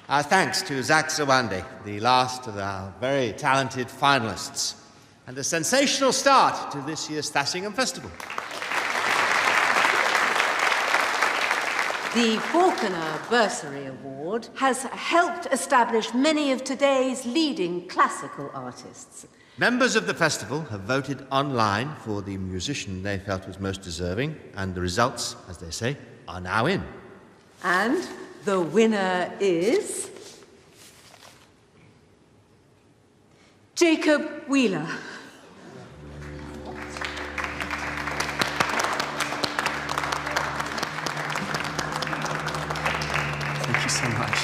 Our thanks to Zach Zawande, the last of our very talented finalists, and a sensational start to this year's Thatchingham Festival. The Faulkner Bursary Award has helped establish many of today's leading classical artists. Members of the festival have voted online for the musician they felt was most deserving, and the results, as they say, are now in. And the winner is... Jacob Wheeler. Thank you so much.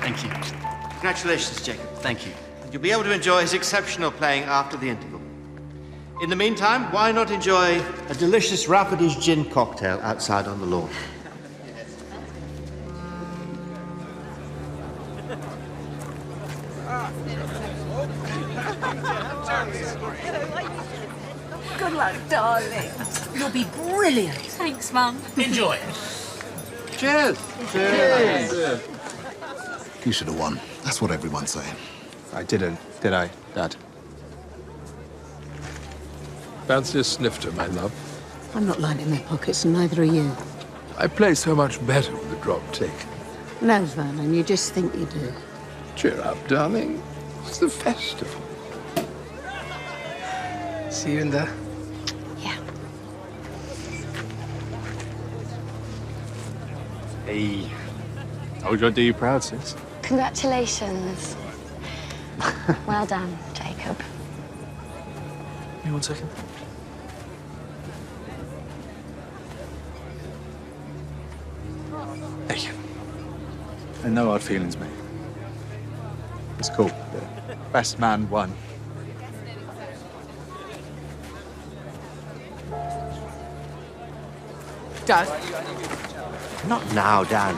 Thank you. Congratulations, Jacob. Thank you. You'll be able to enjoy his exceptional playing after the interval. In the meantime, why not enjoy a delicious Rafferty's gin cocktail outside on the lawn? Good luck, darling. You'll be brilliant. Thanks, Mum. Enjoy. Cheers! Cheers! You should have won. That's what everyone's saying. I didn't, did I, Dad? Fancy a snifter, my love? I'm not lining my pockets, and neither are you. I play so much better with the drop tick. No, Vernon, you just think you do. Cheer up, darling. It's the festival. See you in there. Yeah. Hey. Told you I'd do you proud, sis. Congratulations. Well done, Jacob. Give me 1 second. Thank you. And no hard feelings, mate. It's cool. The best man won. Dad. Not now, Dan.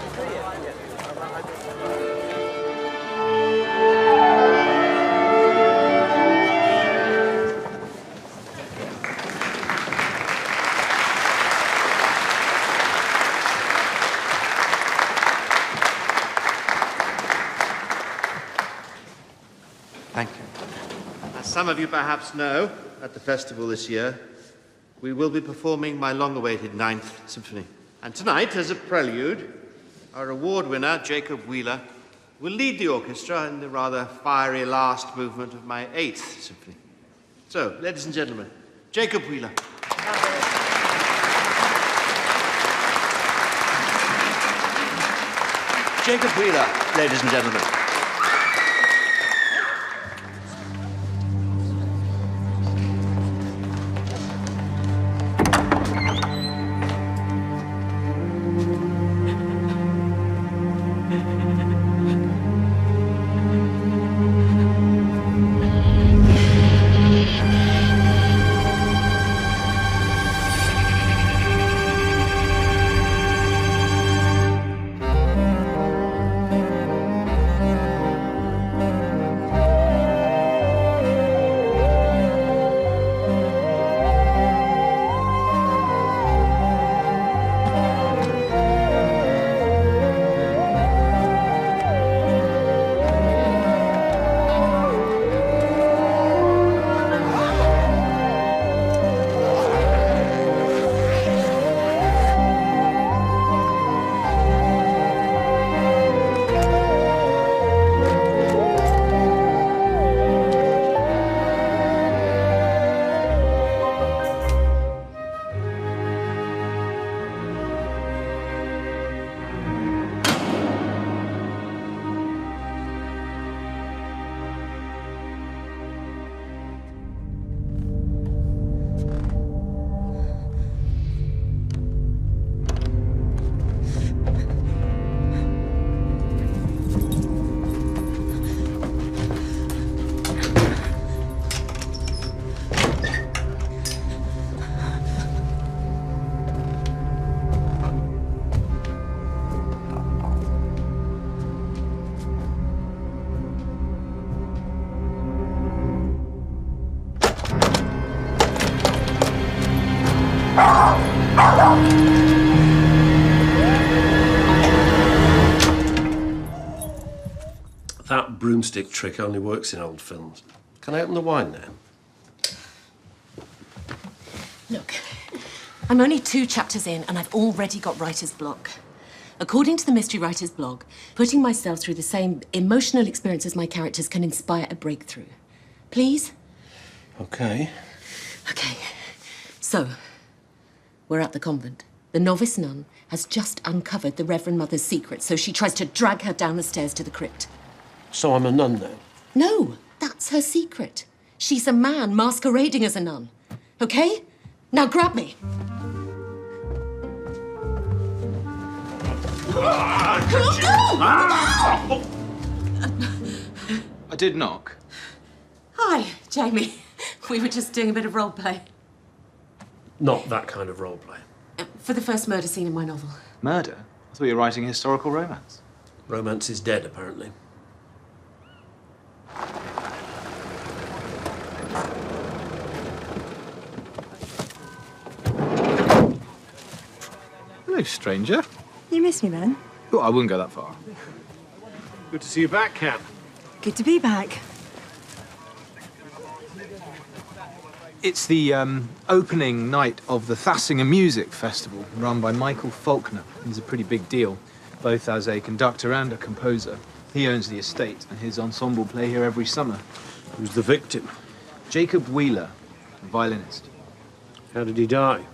Thank you. As some of you perhaps know, at the festival this year, we will be performing my long-awaited 9th Symphony. And tonight, as a prelude, our award winner, Jacob Wheeler, will lead the orchestra in the rather fiery last movement of my 8th Symphony. So, ladies and gentlemen, Jacob Wheeler. Jacob Wheeler, ladies and gentlemen. broomstick trick only works in old films. Can I open the wine now? Look, I'm only 2 chapters in and I've already got writer's block. According to the Mystery Writer's blog, putting myself through the same emotional experience as my characters can inspire a breakthrough. Please? Okay. Okay. So, we're at the convent. The novice nun has just uncovered the Reverend Mother's secret, so she tries to drag her down the stairs to the crypt. So I'm a nun now? No, that's her secret. She's a man masquerading as a nun. Okay? Now grab me. I did knock. Hi, Jamie. We were just doing a bit of role play. Not that kind of role play. For the first murder scene in my novel. Murder? I thought you were writing a historical romance. Romance is dead, apparently. Hello, stranger. You miss me, then? Oh, I wouldn't go that far. Good to see you back, Cam. Good to be back. It's the opening night of the Thasinger Music Festival, run by Michael Faulkner. He's a pretty big deal, both as a conductor and a composer. He owns the estate, and his ensemble play here every summer. Who's the victim? Jacob Wheeler, a violinist. How did he die?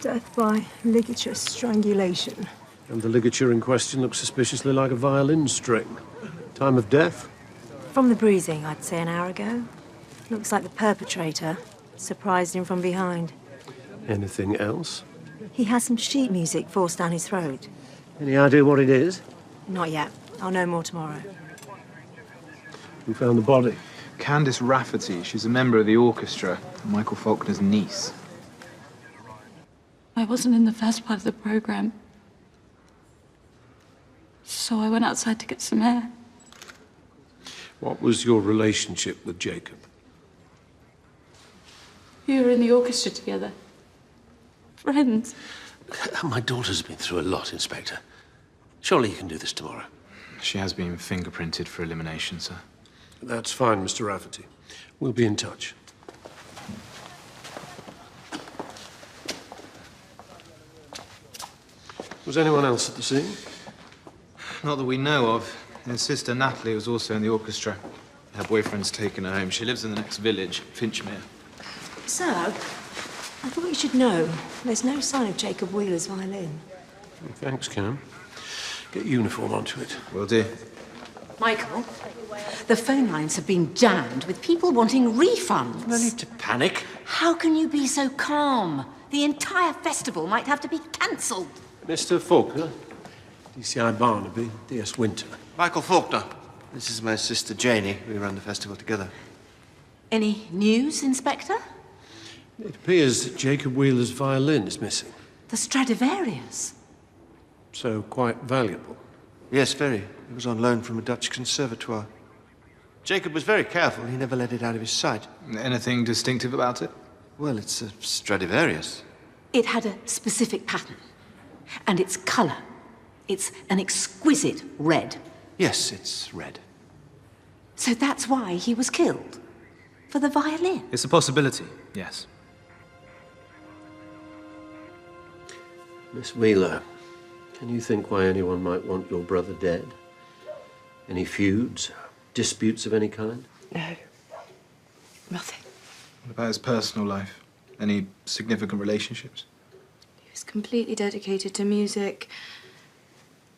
Death by ligature strangulation. And the ligature in question looks suspiciously like a violin string. Time of death? From the bruising, I'd say an hour ago. Looks like the perpetrator surprised him from behind. Anything else? He has some sheet music forced down his throat. Any idea what it is? Not yet. I'll know more tomorrow. Who found the body? Candice Rafferty. She's a member of the orchestra, Michael Faulkner's niece. I wasn't in the first part of the program, so I went outside to get some air. What was your relationship with Jacob? We were in the orchestra together. Friends. My daughter's been through a lot, Inspector. Surely you can do this tomorrow. She has been fingerprinted for elimination, sir. That's fine, Mr. Rafferty. We'll be in touch. Was anyone else at the scene? Not that we know of. His sister Natalie was also in the orchestra. Her boyfriend's taken her home. She lives in the next village, Finchmere. Sir, I thought you should know. There's no sign of Jacob Wheeler's violin. Thanks, Cam. Get uniform onto it. Will do. Michael, the phone lines have been jammed with people wanting refunds. No need to panic. How can you be so calm? The entire festival might have to be cancelled. Mr. Faulkner, DCI Barnaby, DS Winter. Michael Faulkner. This is my sister Janie. We run the festival together. Any news, Inspector? It appears that Jacob Wheeler's violin is missing. The Stradivarius. So quite valuable. Yes, very. It was on loan from a Dutch conservatoire. Jacob was very careful. He never let it out of his sight. Anything distinctive about it? Well, it's a Stradivarius. It had a specific pattern. And its colour. It's an exquisite red. Yes, it's red. So that's why he was killed? For the violin? It's a possibility, yes. Miss Wheeler, can you think why anyone might want your brother dead? Any feuds, disputes of any kind? No. Nothing. What about his personal life? Any significant relationships? He was completely dedicated to music.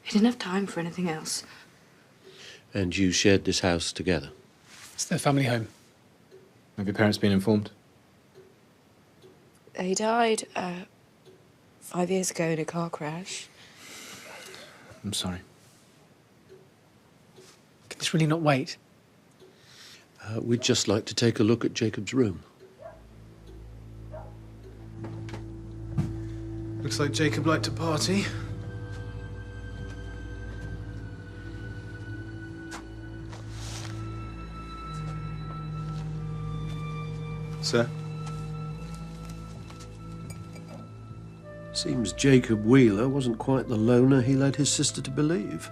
He didn't have time for anything else. And you shared this house together? It's their family home. Have your parents been informed? He died 5 years ago in a car crash. I'm sorry. Can this really not wait? We'd just like to take a look at Jacob's room. Looks like Jacob liked to party. Sir? Seems Jacob Wheeler wasn't quite the loner he led his sister to believe.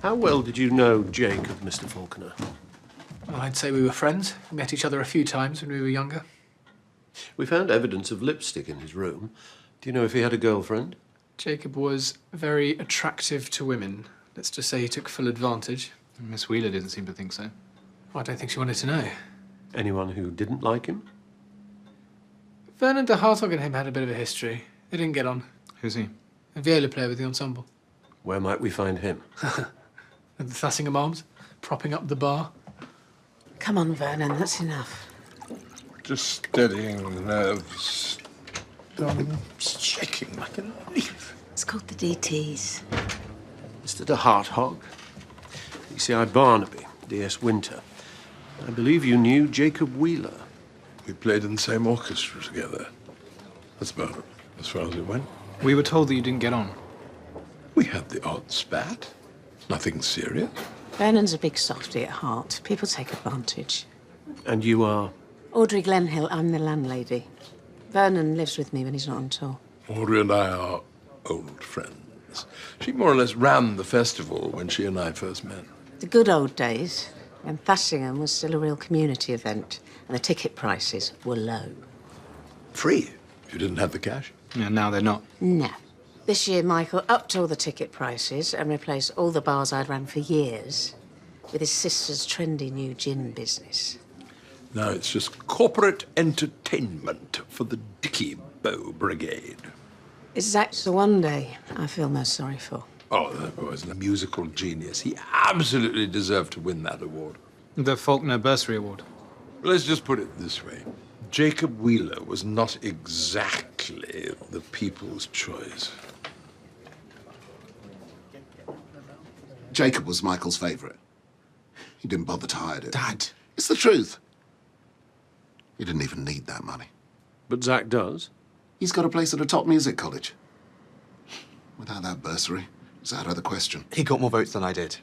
How well did you know Jacob, Mr. Faulkner? Well, I'd say we were friends. We met each other a few times when we were younger. We found evidence of lipstick in his room. Do you know if he had a girlfriend? Jacob was very attractive to women. Let's just say he took full advantage. Miss Wheeler didn't seem to think so. Well, I don't think she wanted to know. Anyone who didn't like him? Vernon de Hartog and him had a bit of a history. They didn't get on. Who's he? A viola player with the ensemble. Where might we find him? At the Thassingham Arms, propping up the bar. Come on, Vernon, that's enough. Just steadying the nerves. I'm shaking like a leaf. It's called the DTs. Mr. de Hartog, DCI Barnaby, DS Winter. I believe you knew Jacob Wheeler. We played in the same orchestra together. That's about as far as it went. We were told that you didn't get on. We had the odd spat. Nothing serious. Vernon's a big softy at heart. People take advantage. And you are? Audrey Glenhill, I'm the landlady. Vernon lives with me when he's not on tour. Audrey and I are old friends. She more or less ran the festival when she and I first met. The good old days, when Thassingham was still a real community event and the ticket prices were low. Free. You didn't have the cash? Yeah, now they're not. No. This year, Michael upped all the ticket prices and replaced all the bars I'd run for years with his sister's trendy new gin business. Now it's just corporate entertainment for the Dicky Bow Brigade. It's Zach's the one day I feel most sorry for. Oh, that boy's a musical genius. He absolutely deserved to win that award. The Faulkner Bursary Award. Let's just put it this way. Jacob Wheeler was not exactly the people's choice. Jacob was Michael's favourite. He didn't bother to hide it. Dad. It's the truth. He didn't even need that money. But Zach does. He's got a place at a top music college. Without that bursary, it's out of the question. He got more votes than I did.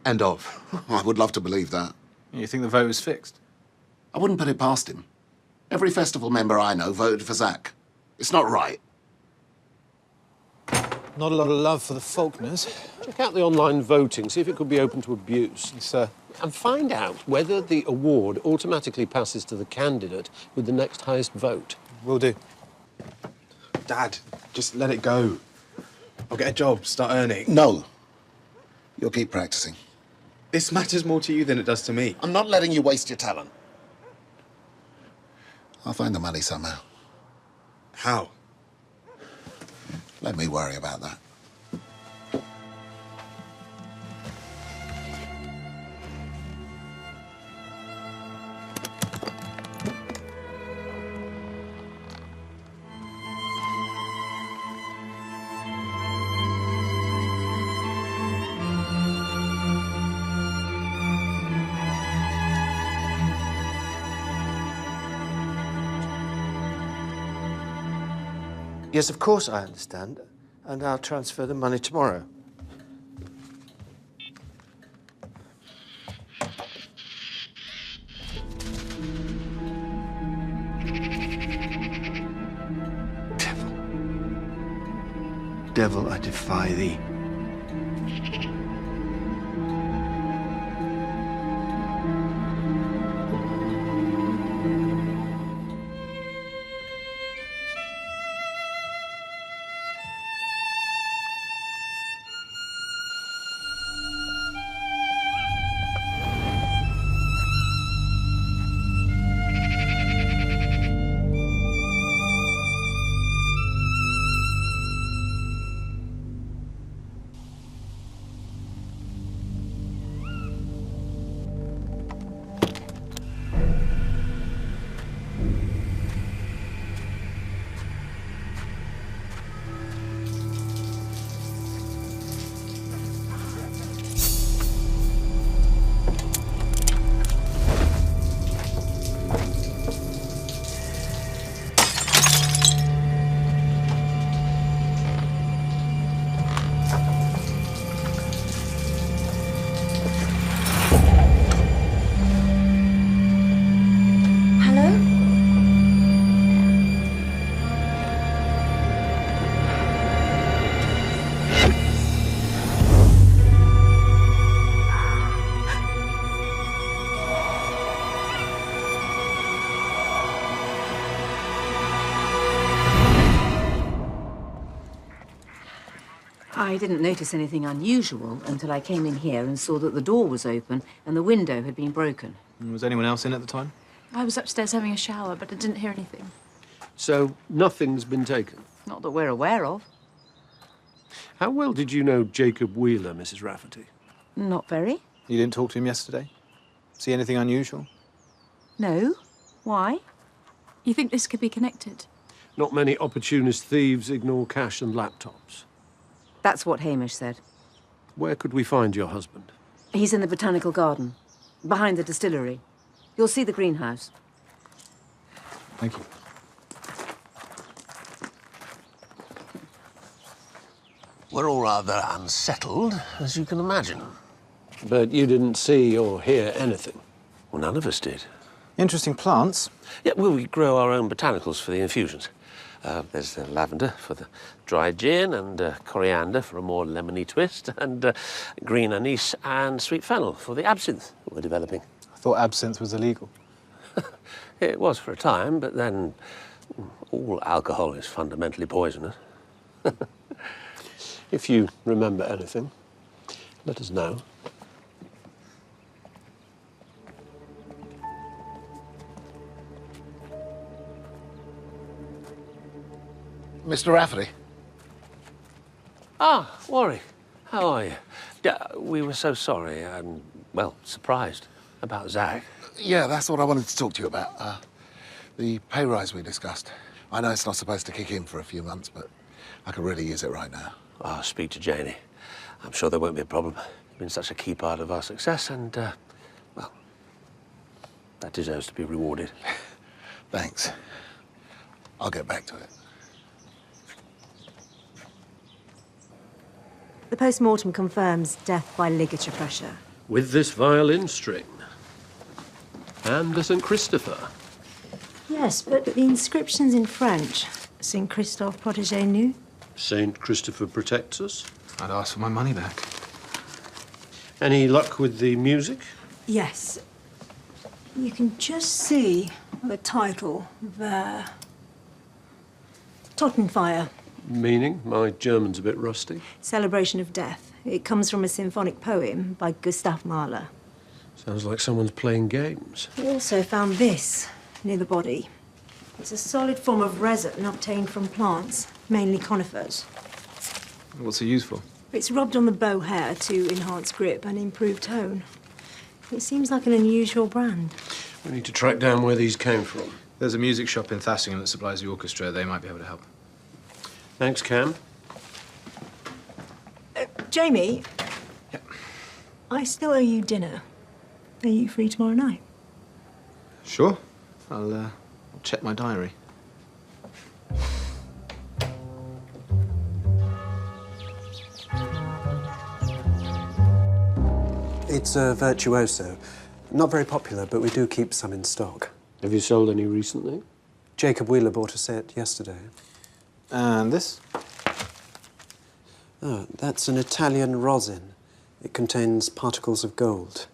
End of. I would love to believe that. You think the vote was fixed? I wouldn't put it past him. Every festival member I know voted for Zach. It's not right. Not a lot of love for the Faulkners. Check out the online voting, see if it could be open to abuse. Yes, sir. And find out whether the award automatically passes to the candidate with the next highest vote. Will do. Dad, just let it go. I'll get a job, start earning. No. You'll keep practicing. This matters more to you than it does to me. I'm not letting you waste your talent. I'll find the money somehow. How? Let me worry about that. Yes, of course I understand, and I'll transfer the money tomorrow. Devil, I defy thee. I didn't notice anything unusual until I came in here and saw that the door was open and the window had been broken. Was anyone else in at the time? I was upstairs having a shower, but I didn't hear anything. So nothing's been taken? Not that we're aware of. How well did you know Jacob Wheeler, Mrs. Rafferty? Not very. You didn't talk to him yesterday? See anything unusual? No. Why? You think this could be connected? Not many opportunist thieves ignore cash and laptops. That's what Hamish said. Where could we find your husband? He's in the botanical garden, behind the distillery. You'll see the greenhouse. Thank you. We're all rather unsettled, as you can imagine. But you didn't see or hear anything? Well, none of us did. Interesting plants. Yeah, well, we grow our own botanicals for the infusions. There's lavender for the dry gin, and coriander for a more lemony twist, and green anise and sweet fennel for the absinthe that we're developing. I thought absinthe was illegal. It was for a time, but then all alcohol is fundamentally poisonous. If you remember anything, let us know. Mr. Rafferty? Ah, Warwick, how are you? We were so sorry and, well, surprised about Zach. Yeah, that's what I wanted to talk to you about. The pay rise we discussed. I know it's not supposed to kick in for a few months, but I could really use it right now. I'll speak to Janie. I'm sure there won't be a problem. You've been such a key part of our success and, well, that deserves to be rewarded. Thanks. I'll get back to it. The post-mortem confirms death by ligature pressure. With this violin string. And a St. Christopher. Yes, but the inscription's in French. Saint Christophe protégé nous. St. Christopher protects us. I'd ask for my money back. Any luck with the music? Yes. You can just see the title there. Totenfeier. Meaning? My German's a bit rusty. Celebration of Death. It comes from a symphonic poem by Gustav Mahler. Sounds like someone's playing games. We also found this near the body. It's a solid form of resin obtained from plants, mainly conifers. What's it used for? It's rubbed on the bow hair to enhance grip and improve tone. It seems like an unusual brand. We need to track down where these came from. There's a music shop in Thassingham that supplies the orchestra. They might be able to help. Thanks, Cam. Jamie? Yep. I still owe you dinner. Are you free tomorrow night? Sure. I'll check my diary. It's a virtuoso. Not very popular, but we do keep some in stock. Have you sold any recently? Jacob Wheeler bought a set yesterday. And this? Oh, that's an Italian rosin. It contains particles of gold.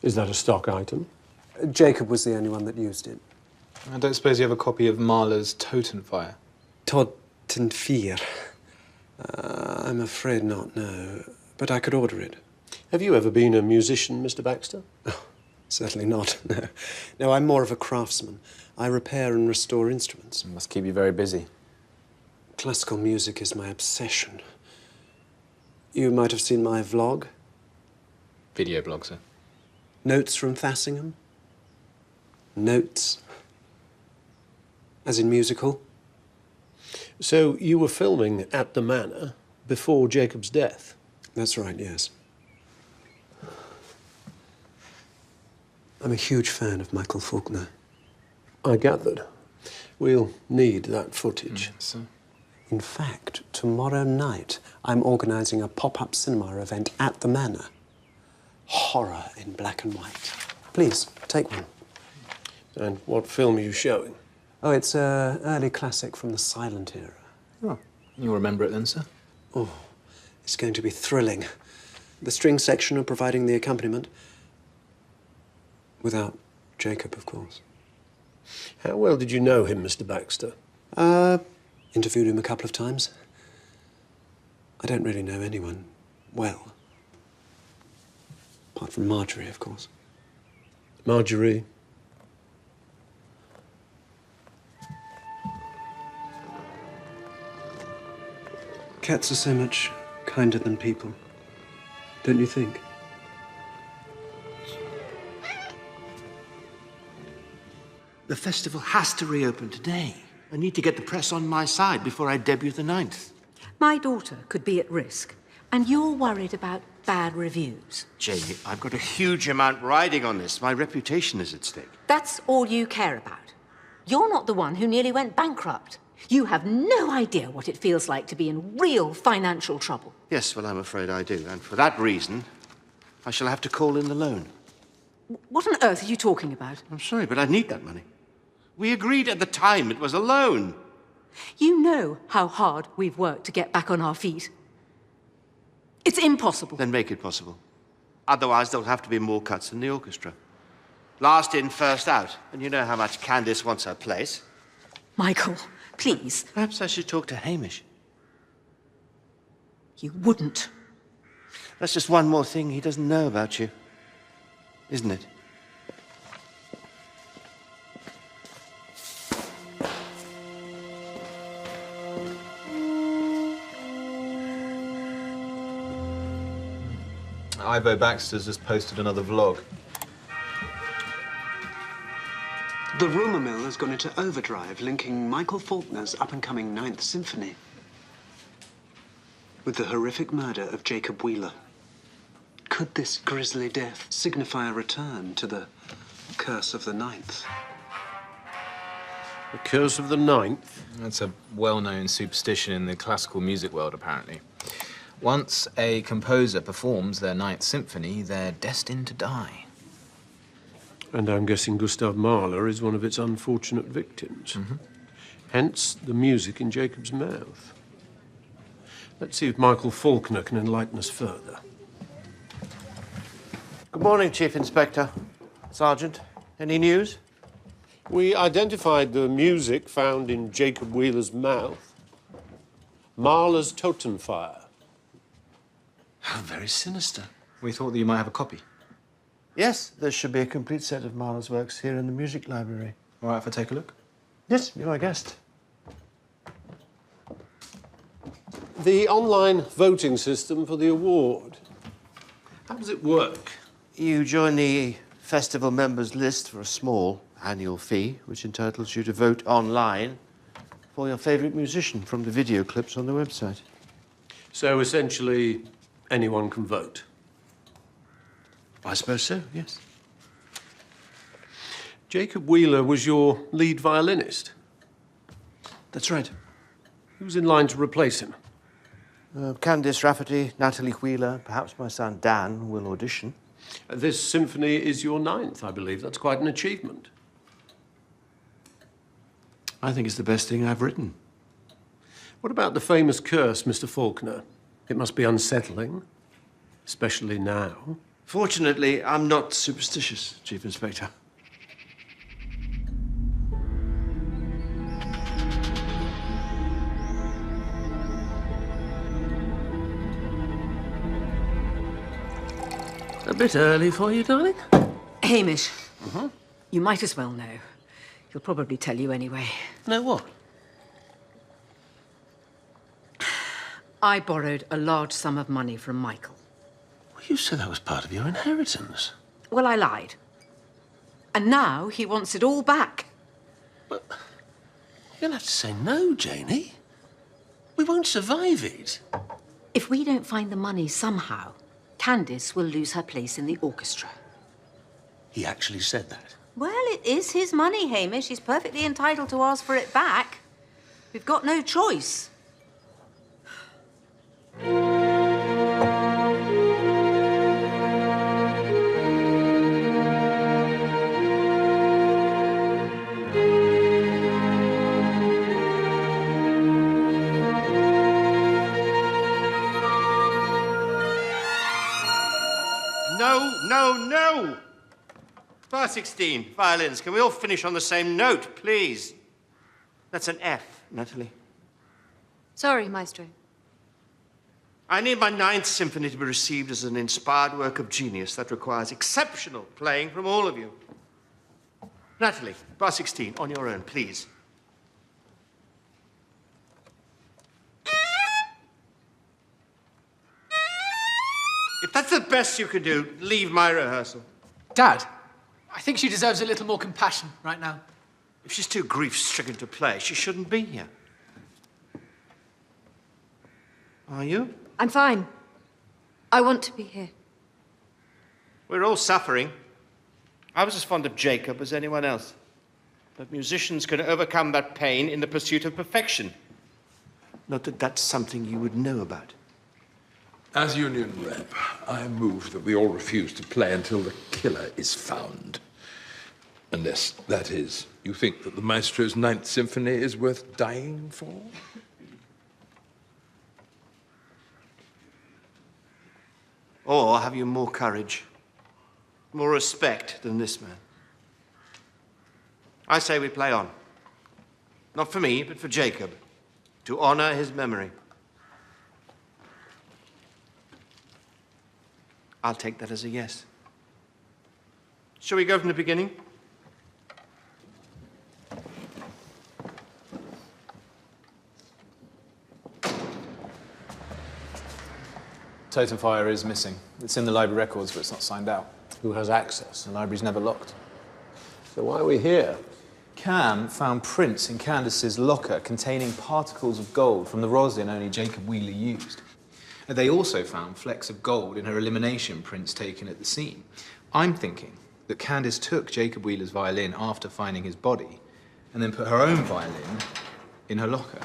Is that a stock item? Jacob was the only one that used it. I don't suppose you have a copy of Mahler's Totenfeier? Totenfeier. I'm afraid not, no. But I could order it. Have you ever been a musician, Mr. Baxter? Oh, certainly not, no. No, I'm more of a craftsman. I repair and restore instruments. It must keep you very busy. Classical music is my obsession. You might have seen my vlog. Video blog, sir. Notes from Thassingham. Notes. As in musical. So you were filming at the Manor before Jacob's death? That's right, yes. I'm a huge fan of Michael Faulkner. I gathered. We'll need that footage. Sir. In fact, tomorrow night, I'm organising a pop-up cinema event at the Manor. Horror in black and white. Please, take one. And what film are you showing? Oh, it's an early classic from the silent era. Oh, you'll remember it then, sir? Oh, it's going to be thrilling. The string section are providing the accompaniment. Without Jacob, of course. How well did you know him, Mr. Baxter? Interviewed him a couple of times. I don't really know anyone well. Apart from Marjorie, of course. Marjorie. Cats are so much kinder than people, don't you think? The festival has to reopen today. I need to get the press on my side before I debut the 9th. My daughter could be at risk, and you're worried about bad reviews. Jamie, I've got a huge amount riding on this. My reputation is at stake. That's all you care about. You're not the one who nearly went bankrupt. You have no idea what it feels like to be in real financial trouble. Yes, well, I'm afraid I do. And for that reason, I shall have to call in the loan. What on earth are you talking about? I'm sorry, but I need that money. We agreed at the time it was a loan. You know how hard we've worked to get back on our feet. It's impossible. Then make it possible. Otherwise, there'll have to be more cuts in the orchestra. Last in, first out. And you know how much Candice wants her place. Michael, please. Perhaps I should talk to Hamish. You wouldn't. That's just one more thing he doesn't know about you, isn't it? Ivo Baxter's just posted another vlog. The rumour mill has gone into overdrive, linking Michael Faulkner's up-and-coming 9th Symphony with the horrific murder of Jacob Wheeler. Could this grisly death signify a return to the curse of the 9th? The curse of the 9th? That's a well-known superstition in the classical music world, apparently. Once a composer performs their 9th symphony, they're destined to die. And I'm guessing Gustav Mahler is one of its unfortunate victims. Hence, the music in Jacob's mouth. Let's see if Michael Faulkner can enlighten us further. Good morning, Chief Inspector. Sergeant, any news? We identified the music found in Jacob Wheeler's mouth. Mahler's Totenfire. How very sinister. We thought that you might have a copy. Yes, there should be a complete set of Mahler's works here in the music library. All right, if I take a look? Yes, you're my guest. The online voting system for the award. How does it work? You join the festival members list for a small annual fee, which entitles you to vote online for your favourite musician from the video clips on the website. So essentially, anyone can vote? I suppose so, yes. Jacob Wheeler was your lead violinist? That's right. Who's in line to replace him? Candice Rafferty, Natalie Wheeler, perhaps my son Dan will audition. This symphony is your 9th, I believe. That's quite an achievement. I think it's the best thing I've written. What about the famous curse, Mr. Faulkner? It must be unsettling, especially now. Fortunately, I'm not superstitious, Chief Inspector. A bit early for you, darling? Hamish, you might as well know. He'll probably tell you anyway. No what? I borrowed a large sum of money from Michael. Well, you said that was part of your inheritance. Well, I lied. And now he wants it all back. But you'll have to say no, Janie. We won't survive it. If we don't find the money somehow, Candice will lose her place in the orchestra. He actually said that. Well, it is his money, Hamish. He's perfectly entitled to ask for it back. We've got no choice. No! Bar 16, violins. Can we all finish on the same note, please? That's an F, Natalie. Sorry, Maestro. I need my Ninth Symphony to be received as an inspired work of genius that requires exceptional playing from all of you. Natalie, bar 16, on your own, please. If that's the best you can do, leave my rehearsal. Dad, I think she deserves a little more compassion right now. If she's too grief-stricken to play, she shouldn't be here. Are you? I'm fine. I want to be here. We're all suffering. I was as fond of Jacob as anyone else. But musicians can overcome that pain in the pursuit of perfection. Not that that's something you would know about. As union rep, I move that we all refuse to play until the killer is found. Unless, that is, you think that the maestro's Ninth Symphony is worth dying for? Or have you more courage, more respect than this man? I say we play on. Not for me, but for Jacob, to honor his memory. I'll take that as a yes. Shall we go from the beginning? Totem fire is missing. It's in the library records, but it's not signed out. Who has access? The library's never locked. So why are we here? Cam found prints in Candace's locker containing particles of gold from the rosin only Jacob Wheeler used. And they also found flecks of gold in her elimination prints taken at the scene. I'm thinking that Candace took Jacob Wheeler's violin after finding his body and then put her own violin in her locker.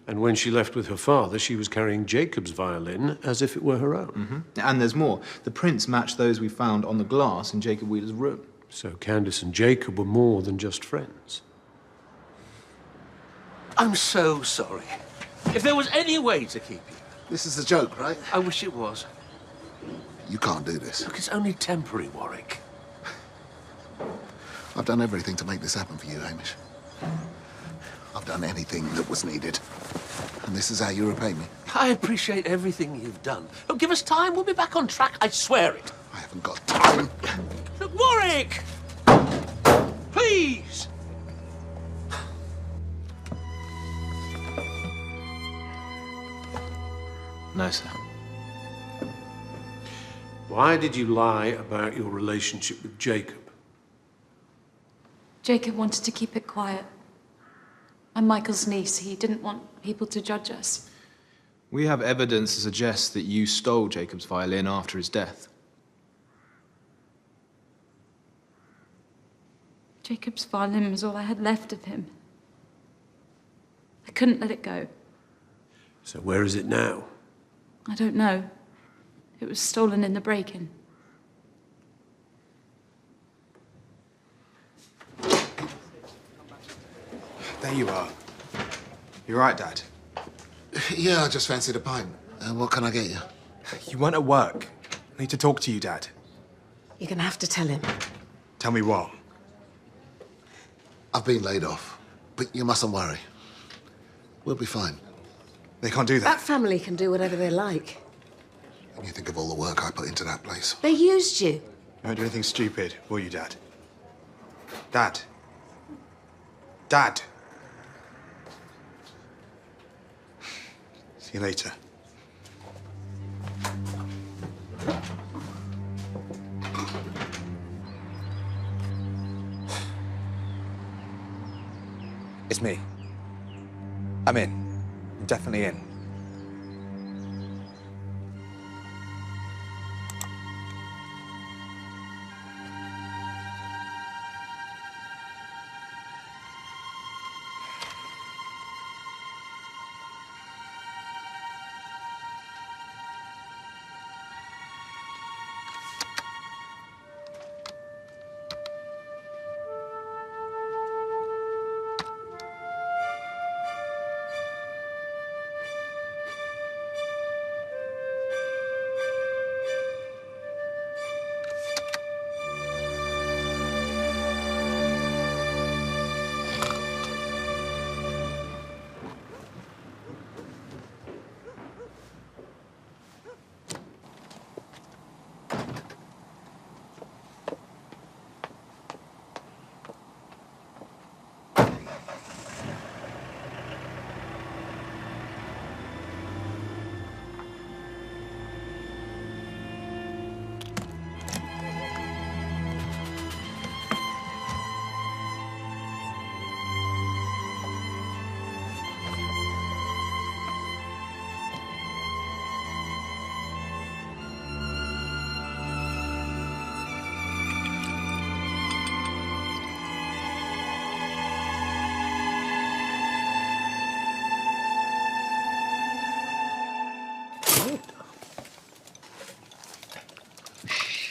And when she left with her father, she was carrying Jacob's violin as if it were her own. Mm-hmm. And there's more. The prints match those we found on the glass in Jacob Wheeler's room. So Candace and Jacob were more than just friends. I'm so sorry. If there was any way to keep you... This is a joke, right? I wish it was. You can't do this. Look, it's only temporary, Warwick. I've done everything to make this happen for you, Hamish. I've done anything that was needed. And this is how you repay me. I appreciate everything you've done. Look, give us time. We'll be back on track. I swear it. I haven't got time. Look, Warwick! Please! No, sir. Why did you lie about your relationship with Jacob? Jacob wanted to keep it quiet. I'm Michael's niece. He didn't want people to judge us. We have evidence to suggest that you stole Jacob's violin after his death. Jacob's violin was all I had left of him. I couldn't let it go. So where is it now? I don't know. It was stolen in the break-in. There you are. You right, Dad? Yeah, I just fancied a pint. What can I get you? You weren't at work. I need to talk to you, Dad. You're gonna have to tell him. Tell me what? I've been laid off, but you mustn't worry. We'll be fine. They can't do That family can do whatever they like. When you think of all the work I put into that place. They used you. You won't do anything stupid, will you, Dad? Dad. Dad. See you later. It's me. I'm in. I'm definitely in.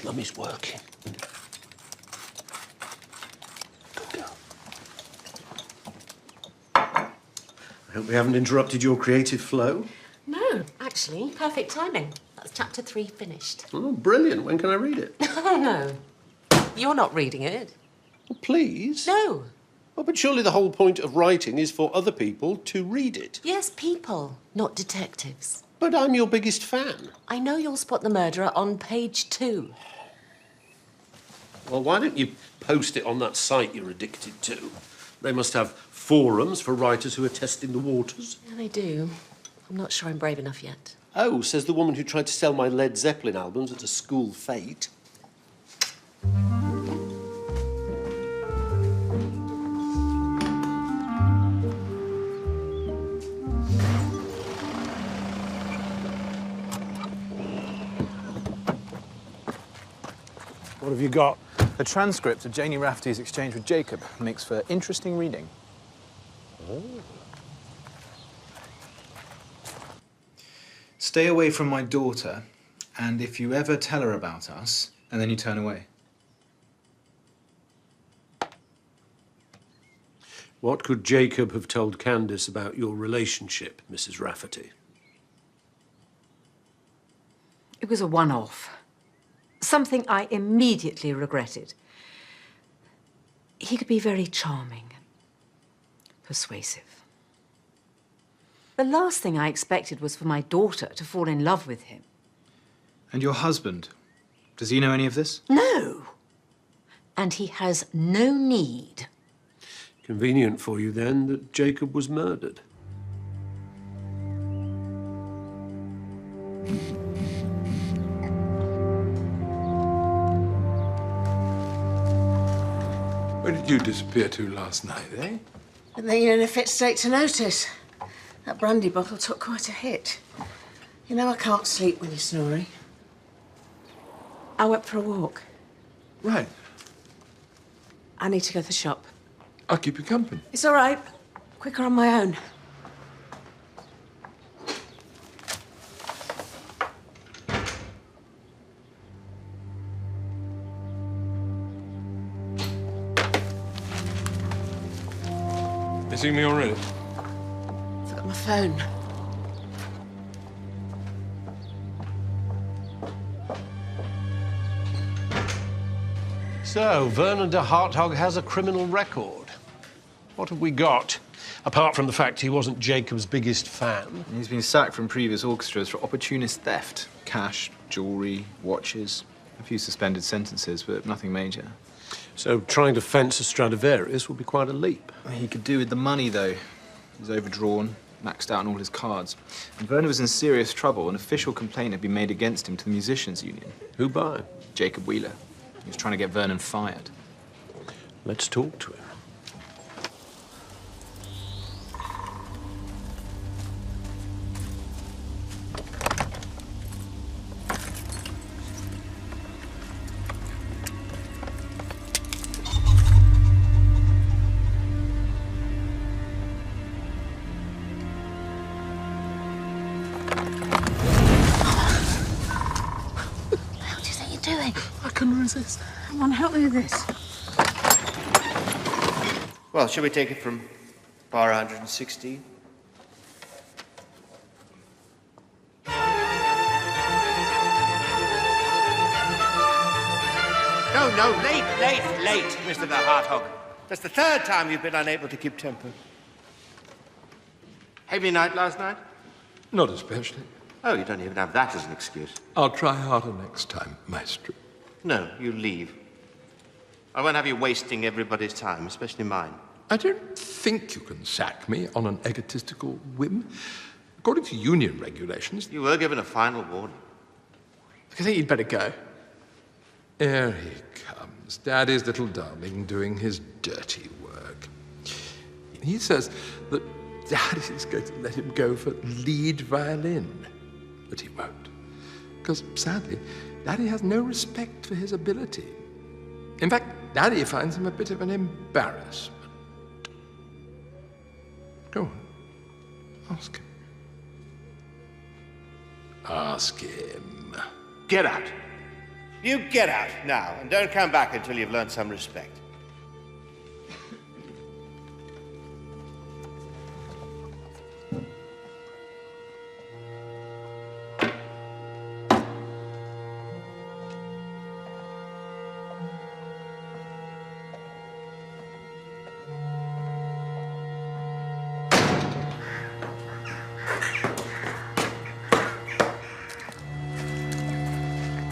Mummy's working. Good girl. I hope we haven't interrupted your creative flow. No, actually, perfect timing. That's chapter 3 finished. Oh, brilliant. When can I read it? Oh, no. You're not reading it. Well, please. No. Oh, but surely the whole point of writing is for other people to read it. Yes, people, not detectives. But I'm your biggest fan. I know you'll spot the murderer on page 2. Well, why don't you post it on that site you're addicted to? They must have forums for writers who are testing the waters. Yeah, they do. I'm not sure I'm brave enough yet. Oh, says the woman who tried to sell my Led Zeppelin albums at a school fete. What have you got? A transcript of Janie Rafferty's exchange with Jacob. Makes for interesting reading. Oh. Stay away from my daughter, and if you ever tell her about us, and then you turn away. What could Jacob have told Candace about your relationship, Mrs. Rafferty? It was a one-off. Something I immediately regretted. He could be very charming, persuasive. The last thing I expected was for my daughter to fall in love with him. And your husband? Does he know any of this? No! And he has no need. Convenient for you, then, that Jacob was murdered. Where did you disappear to last night, eh? And then you're in a fit state to notice. That brandy bottle took quite a hit. You know I can't sleep when you're snoring. I went for a walk. Right. I need to go to the shop. I'll keep you company. It's all right. Quicker on my own. You see me already? Forgot my phone. So, Vernon de Hartog has a criminal record. What have we got? Apart from the fact he wasn't Jacob's biggest fan. He's been sacked from previous orchestras for opportunist theft. Cash, jewellery, watches. A few suspended sentences, but nothing major. So trying to fence a Stradivarius would be quite a leap. He could do with the money, though. He's overdrawn, maxed out on all his cards. And Werner was in serious trouble. An official complaint had been made against him to the Musicians' Union. Who by? Jacob Wheeler. He was trying to get Vernon fired. Let's talk to him. I couldn't resist. Come on, help me with this. Well, shall we take it from bar 116? No, late, Mr. the Harthog. That's the third time you've been unable to keep temper. Heavy night last night? Not especially. Oh, you don't even have that as an excuse. I'll try harder next time, Maestro. No, you leave. I won't have you wasting everybody's time, especially mine. I don't think you can sack me on an egotistical whim. According to union regulations... You were given a final warning. I think you'd better go. Here he comes, Daddy's little darling doing his dirty work. He says that Daddy's going to let him go for lead violin. But he won't. Because, sadly, Daddy has no respect for his ability. In fact, Daddy finds him a bit of an embarrassment. Go on. Ask him. Ask him. Get out. You get out now, and don't come back until you've learned some respect.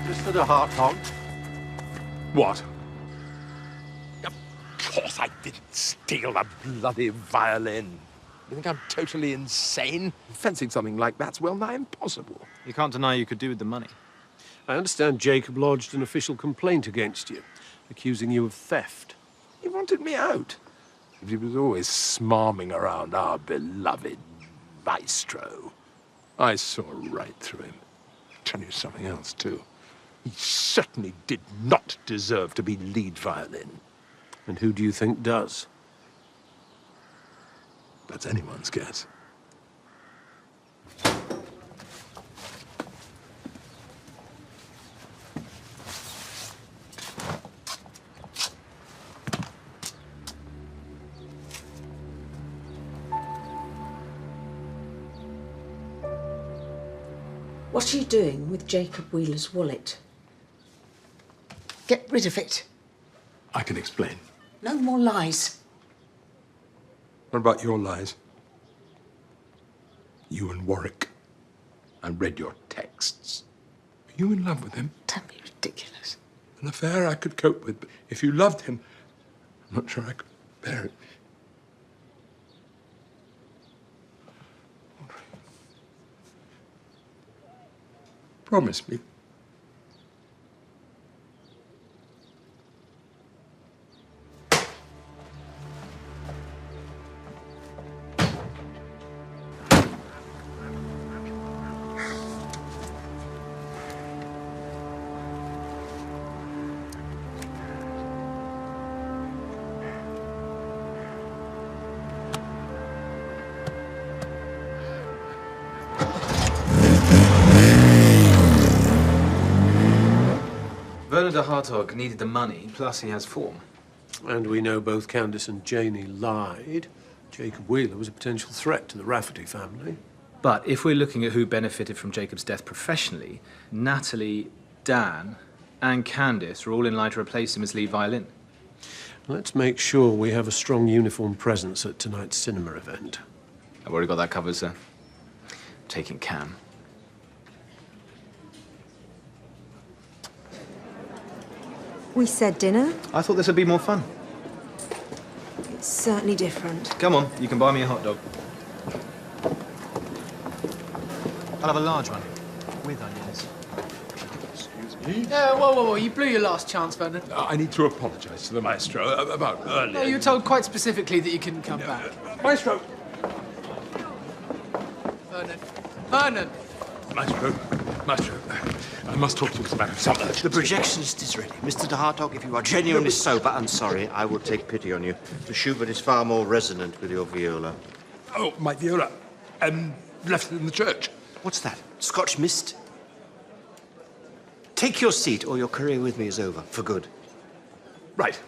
Mr. de Hartog. What? Of course I didn't steal a bloody violin. You think I'm totally insane? Fencing something like that's well nigh impossible. You can't deny you could do with the money. I understand Jacob lodged an official complaint against you, accusing you of theft. He wanted me out. But he was always smarming around our beloved maestro. I saw right through him. Tell you something else, too. He certainly did not deserve to be lead violin. And who do you think does? That's anyone's guess. What are you doing with Jacob Wheeler's wallet? Get rid of it. I can explain. No more lies. What about your lies? You and Warwick. I read your texts. Are you in love with him? Don't be ridiculous. An affair I could cope with, but if you loved him, I'm not sure I could bear it. Promise me. Werner de Hartog needed the money, plus he has form. And we know both Candice and Janie lied. Jacob Wheeler was a potential threat to the Rafferty family. But if we're looking at who benefited from Jacob's death professionally, Natalie, Dan, and Candice are all in line to replace him as lead violin. Let's make sure we have a strong uniform presence at tonight's cinema event. I've already got that covered, sir. Taking Cam. We said dinner. I thought this would be more fun. It's certainly different. Come on, you can buy me a hot dog. I'll have a large one, with onions. Excuse me? Whoa. You blew your last chance, Vernon. I need to apologize to the maestro about earlier. No, you were told quite specifically that you couldn't come back. Maestro! Vernon! Maestro, I must talk to you as a matter of some urgency. The projectionist is ready. Mr. de Hartog, if you are genuinely sober and sorry, I will take pity on you. The Schubert is far more resonant with your viola. Oh, my viola. Left it in the church. What's that? Scotch mist? Take your seat, or your career with me is over, for good. Right.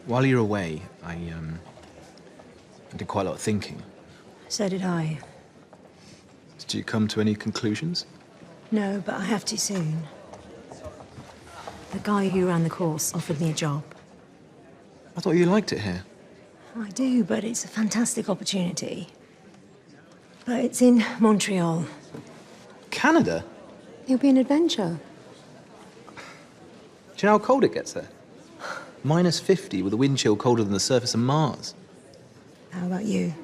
While you're away, I did quite a lot of thinking. So did I. Did you come to any conclusions? No, but I have to soon. The guy who ran the course offered me a job. I thought you liked it here. I do, but it's a fantastic opportunity. But it's in Montreal. Canada? It'll be an adventure. Do you know how cold it gets there? Minus 50 with a wind chill colder than the surface of Mars. How about you?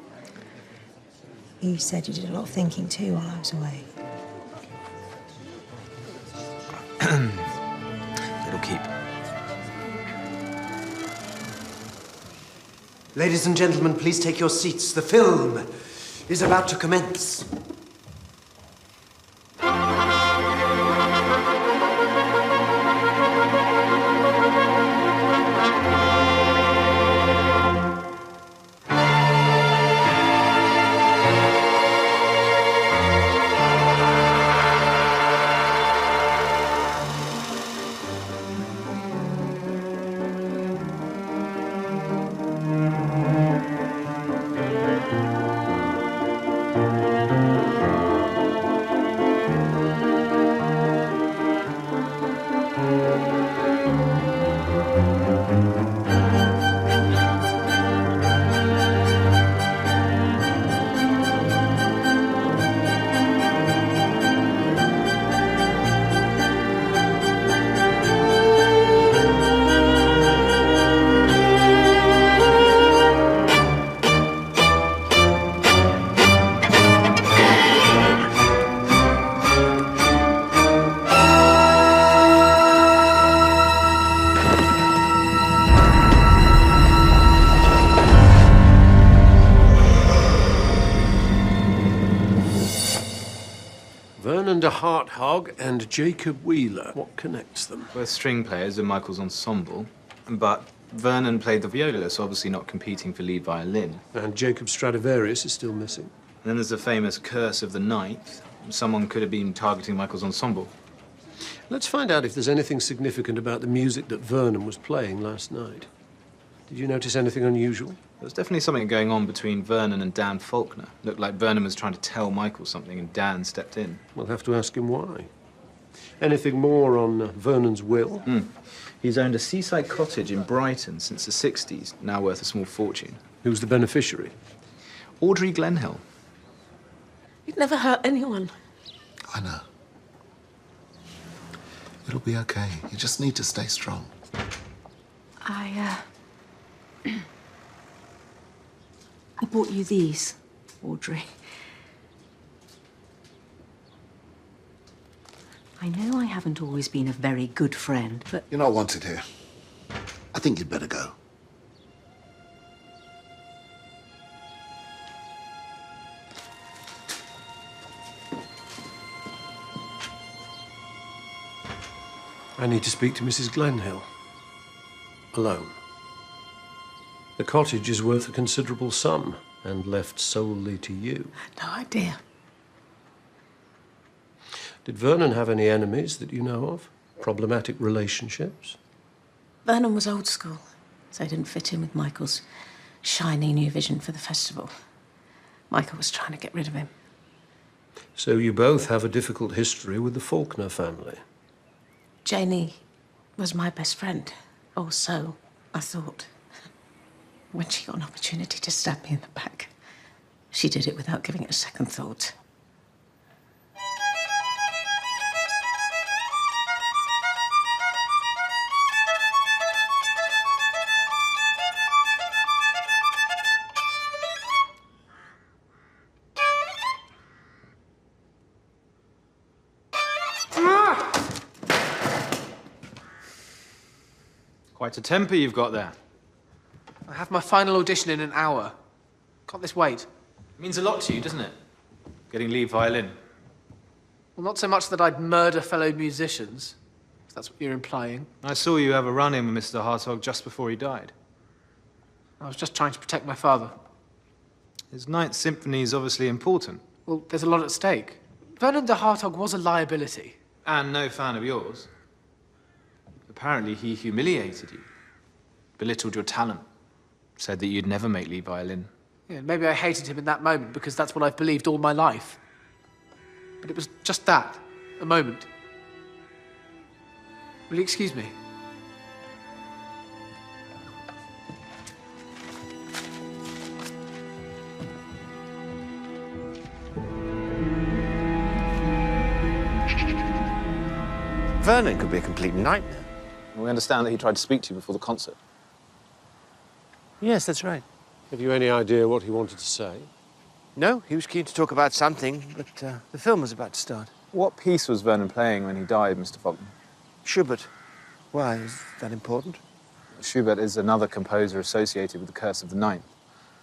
You said you did a lot of thinking too while I was away. It'll keep. Ladies and gentlemen, please take your seats. The film is about to commence. Vernon de Harthog and Jacob Wheeler. What connects them? Both string players in Michael's ensemble, but Vernon played the viola, so obviously not competing for lead violin. And Jacob Stradivarius is still missing. And then there's the famous curse of the ninth. Someone could have been targeting Michael's ensemble. Let's find out if there's anything significant about the music that Vernon was playing last night. Did you notice anything unusual? There was definitely something going on between Vernon and Dan Faulkner. Looked like Vernon was trying to tell Michael something and Dan stepped in. We'll have to ask him why. Anything more on Vernon's will? He's owned a seaside cottage in Brighton since the 60s, now worth a small fortune. Who's the beneficiary? Audrey Glenhill. You'd never hurt anyone. I know. It'll be okay. You just need to stay strong. I bought you these, Audrey. I know I haven't always been a very good friend, but... You're not wanted here. I think you'd better go. I need to speak to Mrs. Glenhill. Alone. The cottage is worth a considerable sum and left solely to you. No idea. Did Vernon have any enemies that you know of? Problematic relationships? Vernon was old school, so he didn't fit in with Michael's shiny new vision for the festival. Michael was trying to get rid of him. So you both have a difficult history with the Faulkner family. Janie was my best friend. Or so I thought. When she got an opportunity to stab me in the back, she did it without giving it a second thought. Quite a temper you've got there. I have my final audition in an hour. Can't this wait? It means a lot to you, doesn't it? Getting lead violin. Well, not so much that I'd murder fellow musicians, if that's what you're implying. I saw you have a run-in with Mr. Hartog just before he died. I was just trying to protect my father. His Ninth Symphony is obviously important. Well, there's a lot at stake. Vernon de Hartog was a liability. And no fan of yours. Apparently he humiliated you, belittled your talent, said that you'd never make lead violin. Yeah, maybe I hated him in that moment because that's what I've believed all my life. But it was just that, a moment. Will you excuse me? Vernon could be a complete nightmare. We understand that he tried to speak to you before the concert. Yes, that's right. Have you any idea what he wanted to say? No, he was keen to talk about something, but the film was about to start. What piece was Vernon playing when he died, Mr. Faulkner? Schubert. Why, is that important? Schubert is another composer associated with the Curse of the Ninth.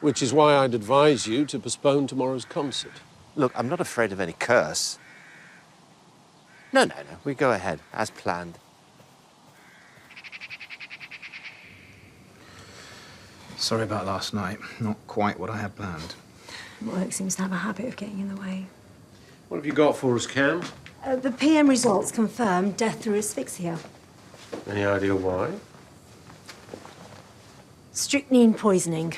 Which is why I'd advise you to postpone tomorrow's concert. Look, I'm not afraid of any curse. No. We go ahead, as planned. Sorry about last night. Not quite what I had planned. Work seems to have a habit of getting in the way. What have you got for us, Cam? The PM results confirm death through asphyxia. Any idea why? Strychnine poisoning.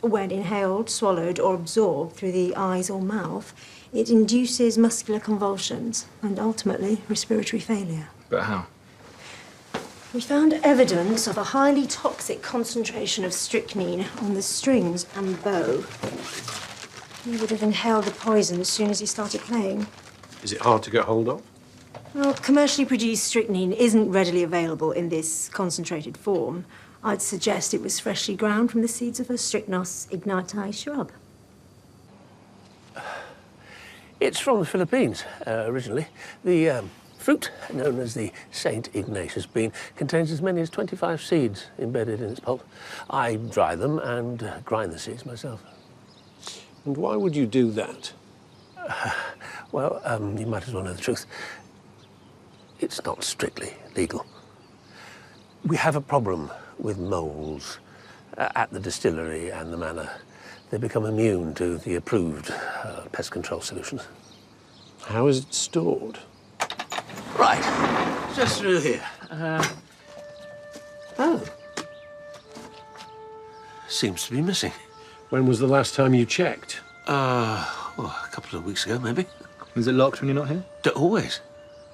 When inhaled, swallowed, or absorbed through the eyes or mouth, it induces muscular convulsions and ultimately respiratory failure. But how? We found evidence of a highly toxic concentration of strychnine on the strings and bow. He would have inhaled the poison as soon as he started playing. Is it hard to get hold of? Well, commercially produced strychnine isn't readily available in this concentrated form. I'd suggest it was freshly ground from the seeds of a Strychnos ignatiae shrub. It's from the Philippines, originally. The fruit, known as the St. Ignatius bean, contains as many as 25 seeds embedded in its pulp. I dry them and grind the seeds myself. And why would you do that? Well, you might as well know the truth. It's not strictly legal. We have a problem with moles at the distillery and the manor. They become immune to the approved pest control solutions. How is it stored? Right, just through here. Oh. Seems to be missing. When was the last time you checked? Well, a couple of weeks ago, maybe. Was it locked when you're not here? Always.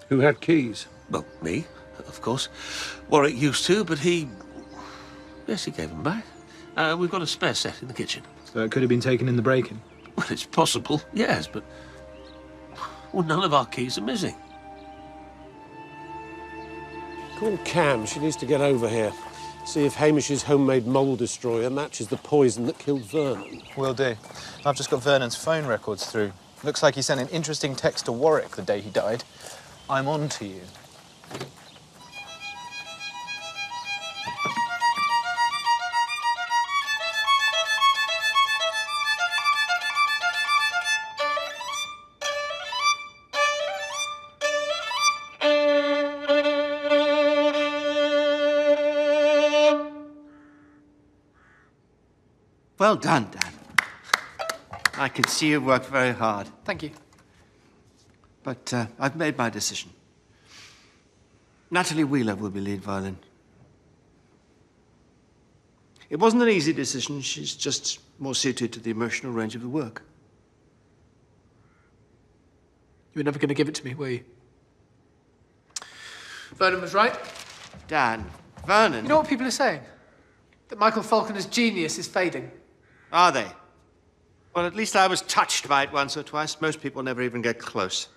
Who had keys? Well, me, of course. Warwick used to, but he... Yes, he gave them back. We've got a spare set in the kitchen. So it could have been taken in the break-in? Well, it's possible, yes, but... Well, none of our keys are missing. Call Cam. She needs to get over here. See if Hamish's homemade mole destroyer matches the poison that killed Vernon. Will do. I've just got Vernon's phone records through. Looks like he sent an interesting text to Warwick the day he died. I'm on to you. Well done, Dan. I can see you've worked very hard. Thank you. But I've made my decision. Natalie Wheeler will be lead violin. It wasn't an easy decision. She's just more suited to the emotional range of the work. You were never going to give it to me, were you? Vernon was right. Dan, Vernon... You know what people are saying? That Michael Falconer's genius is fading. Are they? Well, at least I was touched by it once or twice. Most people never even get close.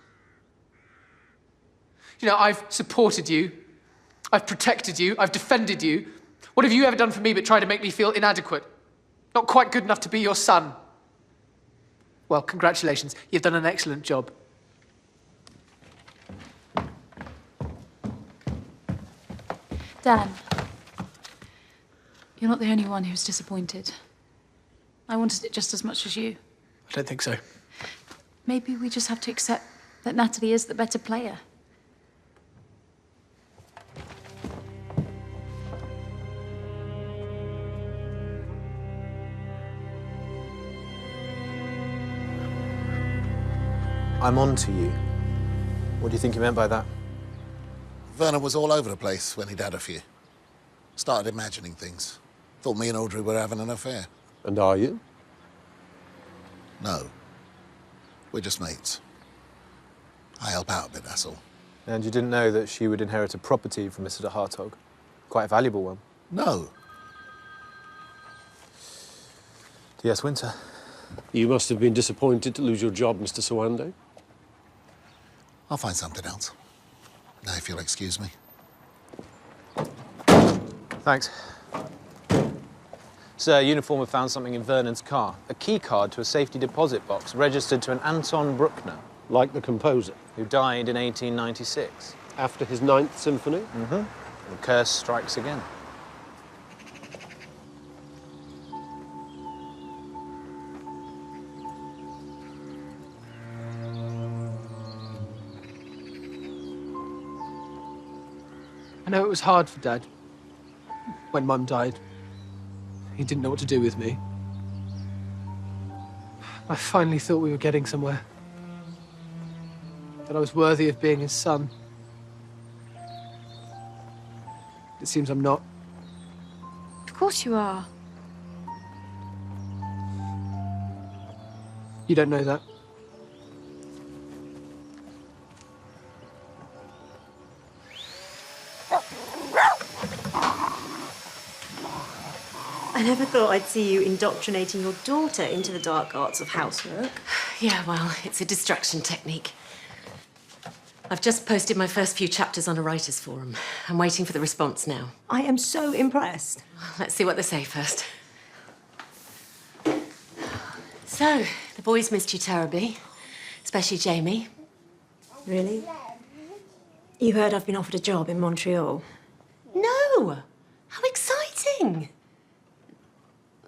You know, I've supported you. I've protected you. I've defended you. What have you ever done for me but try to make me feel inadequate? Not quite good enough to be your son. Well, congratulations. You've done an excellent job. Dan, you're not the only one who's disappointed. I wanted it just as much as you. I don't think so. Maybe we just have to accept that Natalie is the better player. I'm on to you. What do you think he meant by that? Vernon was all over the place when he'd had a few. Started imagining things. Thought me and Audrey were having an affair. And are you? No. We're just mates. I help out a bit, that's all. And you didn't know that she would inherit a property from Mr. de Hartog? Quite a valuable one. No. Yes, Winter. You must have been disappointed to lose your job, Mr. Sawande. I'll find something else. Now, if you'll excuse me. Thanks. Sir, Uniform have found something in Vernon's car. A key card to a safety deposit box registered to an Anton Bruckner. Like the composer? Who died in 1896. After his 9th symphony? Mm-hmm. The curse strikes again. I know it was hard for Dad when Mum died. He didn't know what to do with me. I finally thought we were getting somewhere. That I was worthy of being his son. It seems I'm not. Of course you are. You don't know that. I never thought I'd see you indoctrinating your daughter into the dark arts of housework. Yeah, well, it's a distraction technique. I've just posted my first few chapters on a writer's forum. I'm waiting for the response now. I am so impressed. Let's see what they say first. So, the boys missed you terribly, especially Jamie. Really? You heard I've been offered a job in Montreal? No! How exciting!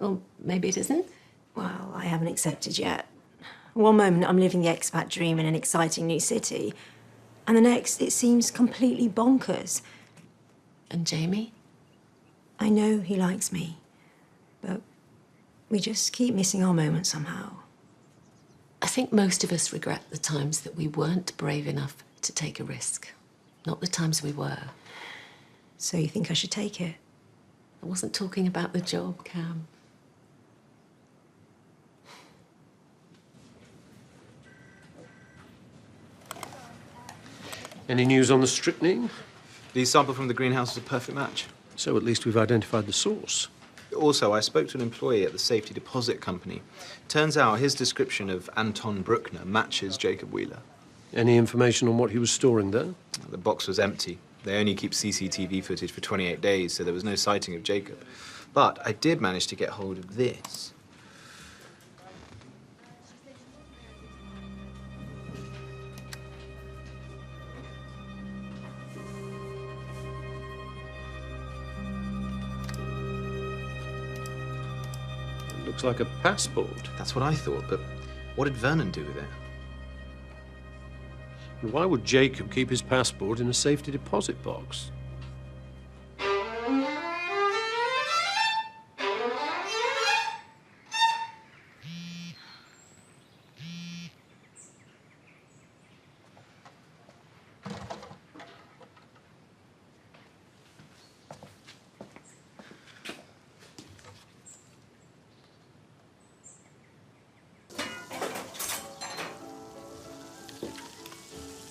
Or maybe it isn't. Well, I haven't accepted yet. One moment I'm living the expat dream in an exciting new city, and the next it seems completely bonkers. And Jamie? I know he likes me, but we just keep missing our moments somehow. I think most of us regret the times that we weren't brave enough to take a risk, not the times we were. So you think I should take it? I wasn't talking about the job, Cam. Any news on the strychnine? The sample from the greenhouse is a perfect match. So at least we've identified the source. Also, I spoke to an employee at the safety deposit company. Turns out his description of Anton Bruckner matches Jacob Wheeler. Any information on what he was storing there? The box was empty. They only keep CCTV footage for 28 days, so there was no sighting of Jacob. But I did manage to get hold of this. It looks like a passport. That's what I thought, but what did Vernon do with it? And why would Jacob keep his passport in a safety deposit box?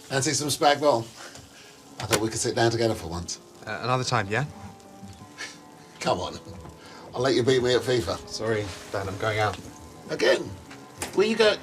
Fancy some spag bol? I thought we could sit down together for once. Another time, yeah? Come on. I'll let you beat me at FIFA. Sorry, Dan, I'm going out. Again? Where you go?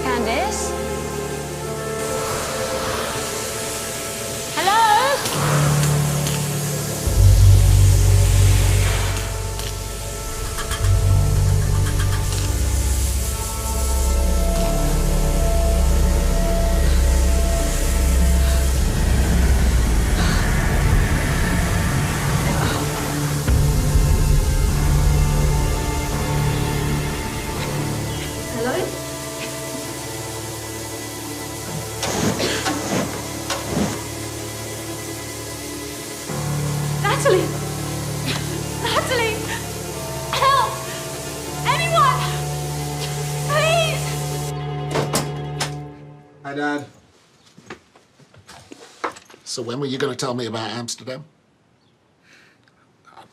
Candice? Hello? Hello? Natalie! Natalie! Help! Anyone! Please! Hi, Dad. So when were you going to tell me about Amsterdam?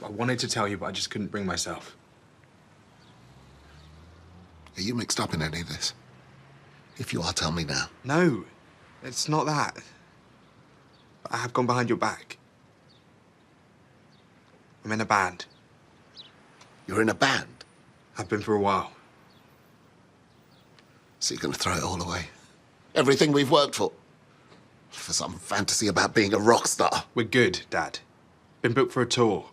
I wanted to tell you, but I just couldn't bring myself. Are you mixed up in any of this? If you are, tell me now. No, it's not that. I have gone behind your back. I'm in a band. You're in a band? I've been for a while. So you're going to throw it all away? Everything we've worked for? For some fantasy about being a rock star? We're good, Dad. Been booked for a tour.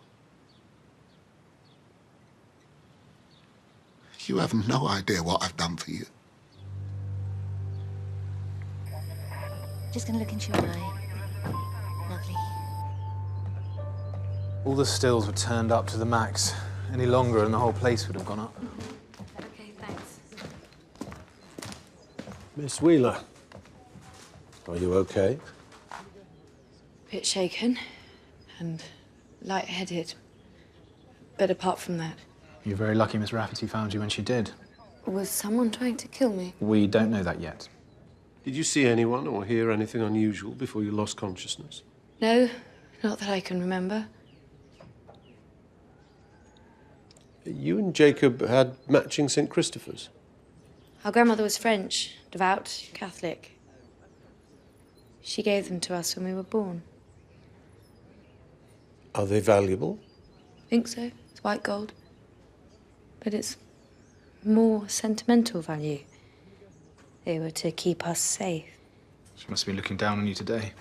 You have no idea what I've done for you. Just gonna look into your eye. Lovely. All the stills were turned up to the max. Any longer and the whole place would have gone up. Okay, thanks. Miss Wheeler, are you okay? Bit shaken and lightheaded. But apart from that, You're very lucky Miss Rafferty found you when she did. was someone trying to kill me? We don't know that yet. Did you see anyone or hear anything unusual before you lost consciousness? No, not that I can remember. You and Jacob had matching St. Christopher's. Our grandmother was French, devout, Catholic. She gave them to us when we were born. Are they valuable? Think so. It's white gold. But it's more sentimental value. They were to keep us safe. She must have been looking down on you today.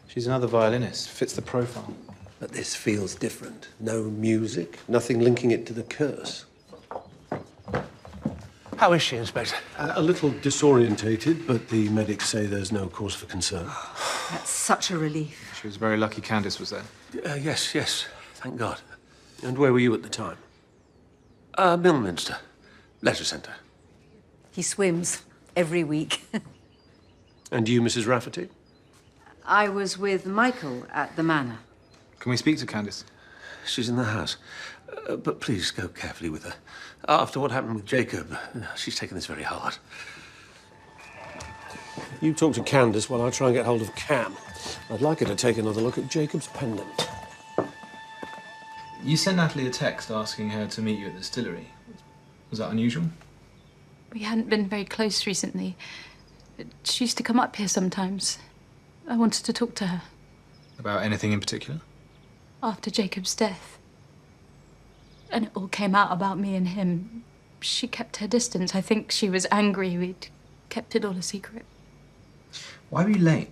She's another violinist. Fits the profile. But this feels different. No music, nothing linking it to the curse. How is she, Inspector? A little disorientated, but the medics say there's no cause for concern. That's such a relief. She was very lucky Candace was there. Yes, thank God. And where were you at the time? Millminster, leisure centre. He swims every week. And you, Mrs. Rafferty? I was with Michael at the manor. Can we speak to Candace? She's in the house. But please go carefully with her. After what happened with Jacob, she's taken this very hard. You talk to Candace while I try and get hold of Cam. I'd like her to take another look at Jacob's pendant. You sent Natalie a text asking her to meet you at the distillery. Was that unusual? We hadn't been very close recently. She used to come up here sometimes. I wanted to talk to her. About anything in particular? After Jacob's death. And it all came out about me and him. She kept her distance. I think she was angry we'd kept it all a secret. Why were you late?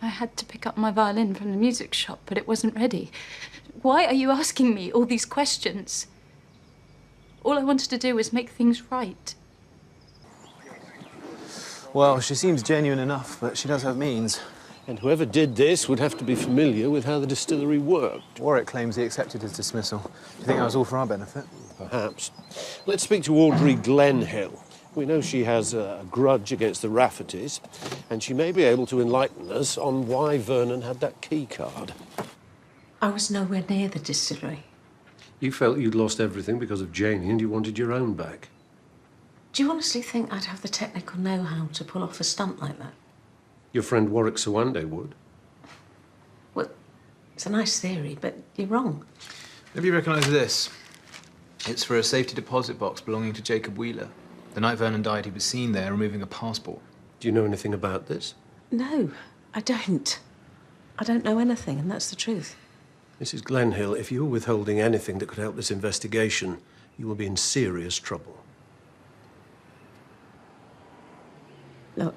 I had to pick up my violin from the music shop, but it wasn't ready. Why are you asking me all these questions? All I wanted to do was make things right. Well, she seems genuine enough, but she does have means. And whoever did this would have to be familiar with how the distillery worked. Warwick claims he accepted his dismissal. Do you think that was all for our benefit? Perhaps. Let's speak to Audrey Glenhill. We know she has a grudge against the Raffertys, and she may be able to enlighten us on why Vernon had that key card. I was nowhere near the distillery. You felt you'd lost everything because of Janie and you wanted your own back. Do you honestly think I'd have the technical know-how to pull off a stunt like that? Your friend Warwick Sawande would. Well, it's a nice theory, but you're wrong. Maybe you recognise this. It's for a safety deposit box belonging to Jacob Wheeler. The night Vernon died, he was seen there removing a passport. Do you know anything about this? No, I don't. I don't know anything, and that's the truth. Mrs. Glenhill, if you're withholding anything that could help this investigation, you will be in serious trouble. Look,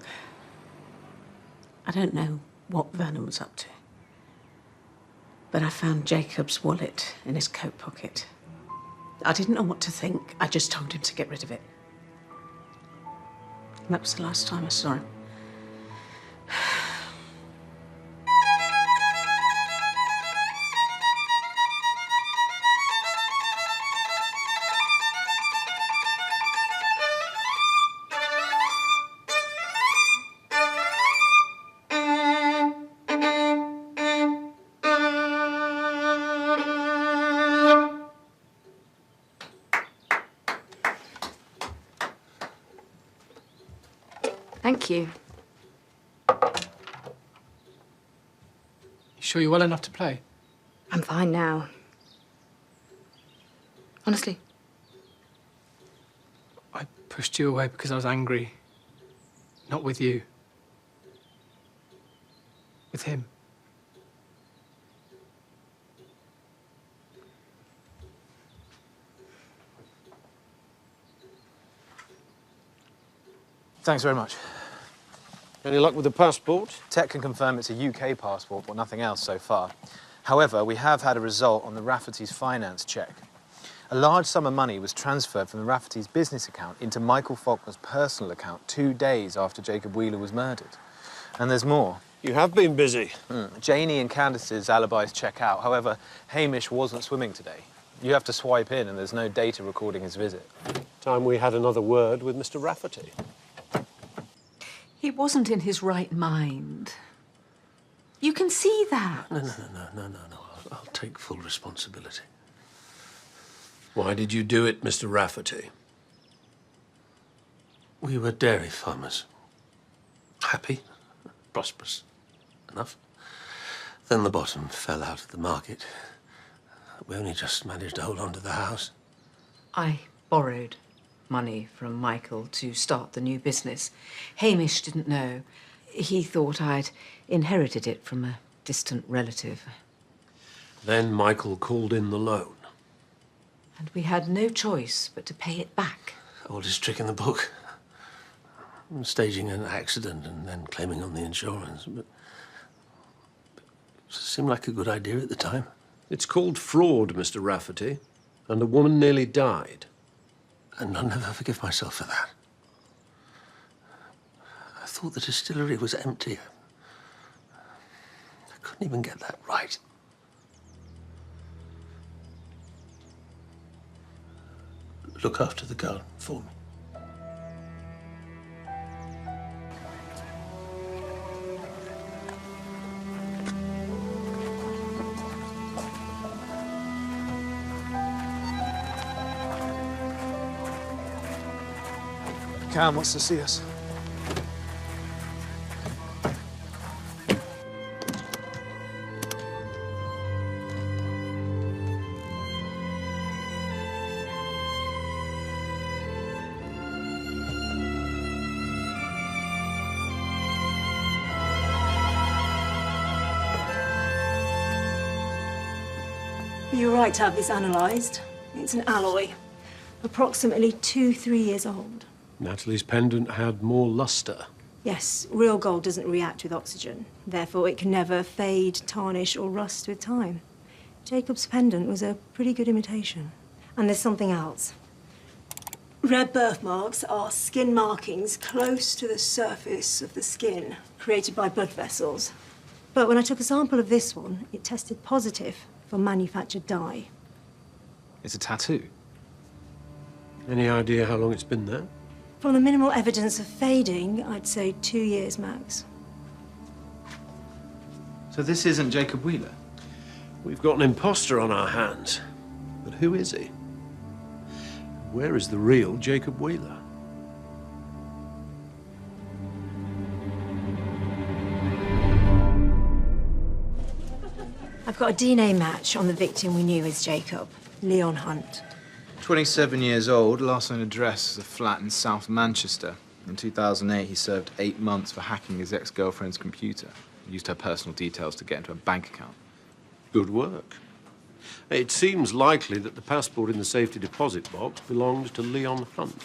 I don't know what Vernon was up to, but I found Jacob's wallet in his coat pocket. I didn't know what to think. I just told him to get rid of it. And that was the last time I saw him. Thank you. You sure you're well enough to play? I'm fine now. Honestly. I pushed you away because I was angry. Not with you. With him. Thanks very much. Any luck with the passport? Tech can confirm it's a UK passport, but nothing else so far. However, we have had a result on the Rafferty's finance check. A large sum of money was transferred from the Rafferty's business account into Michael Faulkner's personal account 2 days after Jacob Wheeler was murdered. And there's more. You have been busy. Janie and Candace's alibis check out. However, Hamish wasn't swimming today. You have to swipe in and there's no data recording his visit. Time we had another word with Mr. Rafferty. He wasn't in his right mind. You can see that. No. I'll take full responsibility. Why did you do it, Mr. Rafferty? We were dairy farmers. Happy, prosperous enough. Then the bottom fell out of the market. We only just managed to hold on to the house. I borrowed money from Michael to start the new business. Hamish didn't know. He thought I'd inherited it from a distant relative. Then Michael called in the loan. And we had no choice but to pay it back. Oldest trick in the book. Staging an accident and then claiming on the insurance. But it seemed like a good idea at the time. It's called fraud, Mr. Rafferty, and a woman nearly died. And I'll never forgive myself for that. I thought the distillery was empty. I couldn't even get that right. Look after the garden for me. Cam wants to see us. You're right to have this analysed. It's an alloy, approximately 2-3 years old. Natalie's pendant had more luster. Yes, real gold doesn't react with oxygen. Therefore, it can never fade, tarnish, or rust with time. Jacob's pendant was a pretty good imitation. And there's something else. Red birthmarks are skin markings close to the surface of the skin, created by blood vessels. But when I took a sample of this one, it tested positive for manufactured dye. It's a tattoo. Any idea how long it's been there? From the minimal evidence of fading, I'd say 2 years max. So this isn't Jacob Wheeler? We've got an imposter on our hands. But who is he? Where is the real Jacob Wheeler? I've got a DNA match on the victim we knew as Jacob, Leon Hunt. 27 years old, last known address is a flat in South Manchester. In 2008, he served 8 months for hacking his ex-girlfriend's computer. He used her personal details to get into a bank account. Good work. It seems likely that the passport in the safety deposit box belonged to Leon Hunt.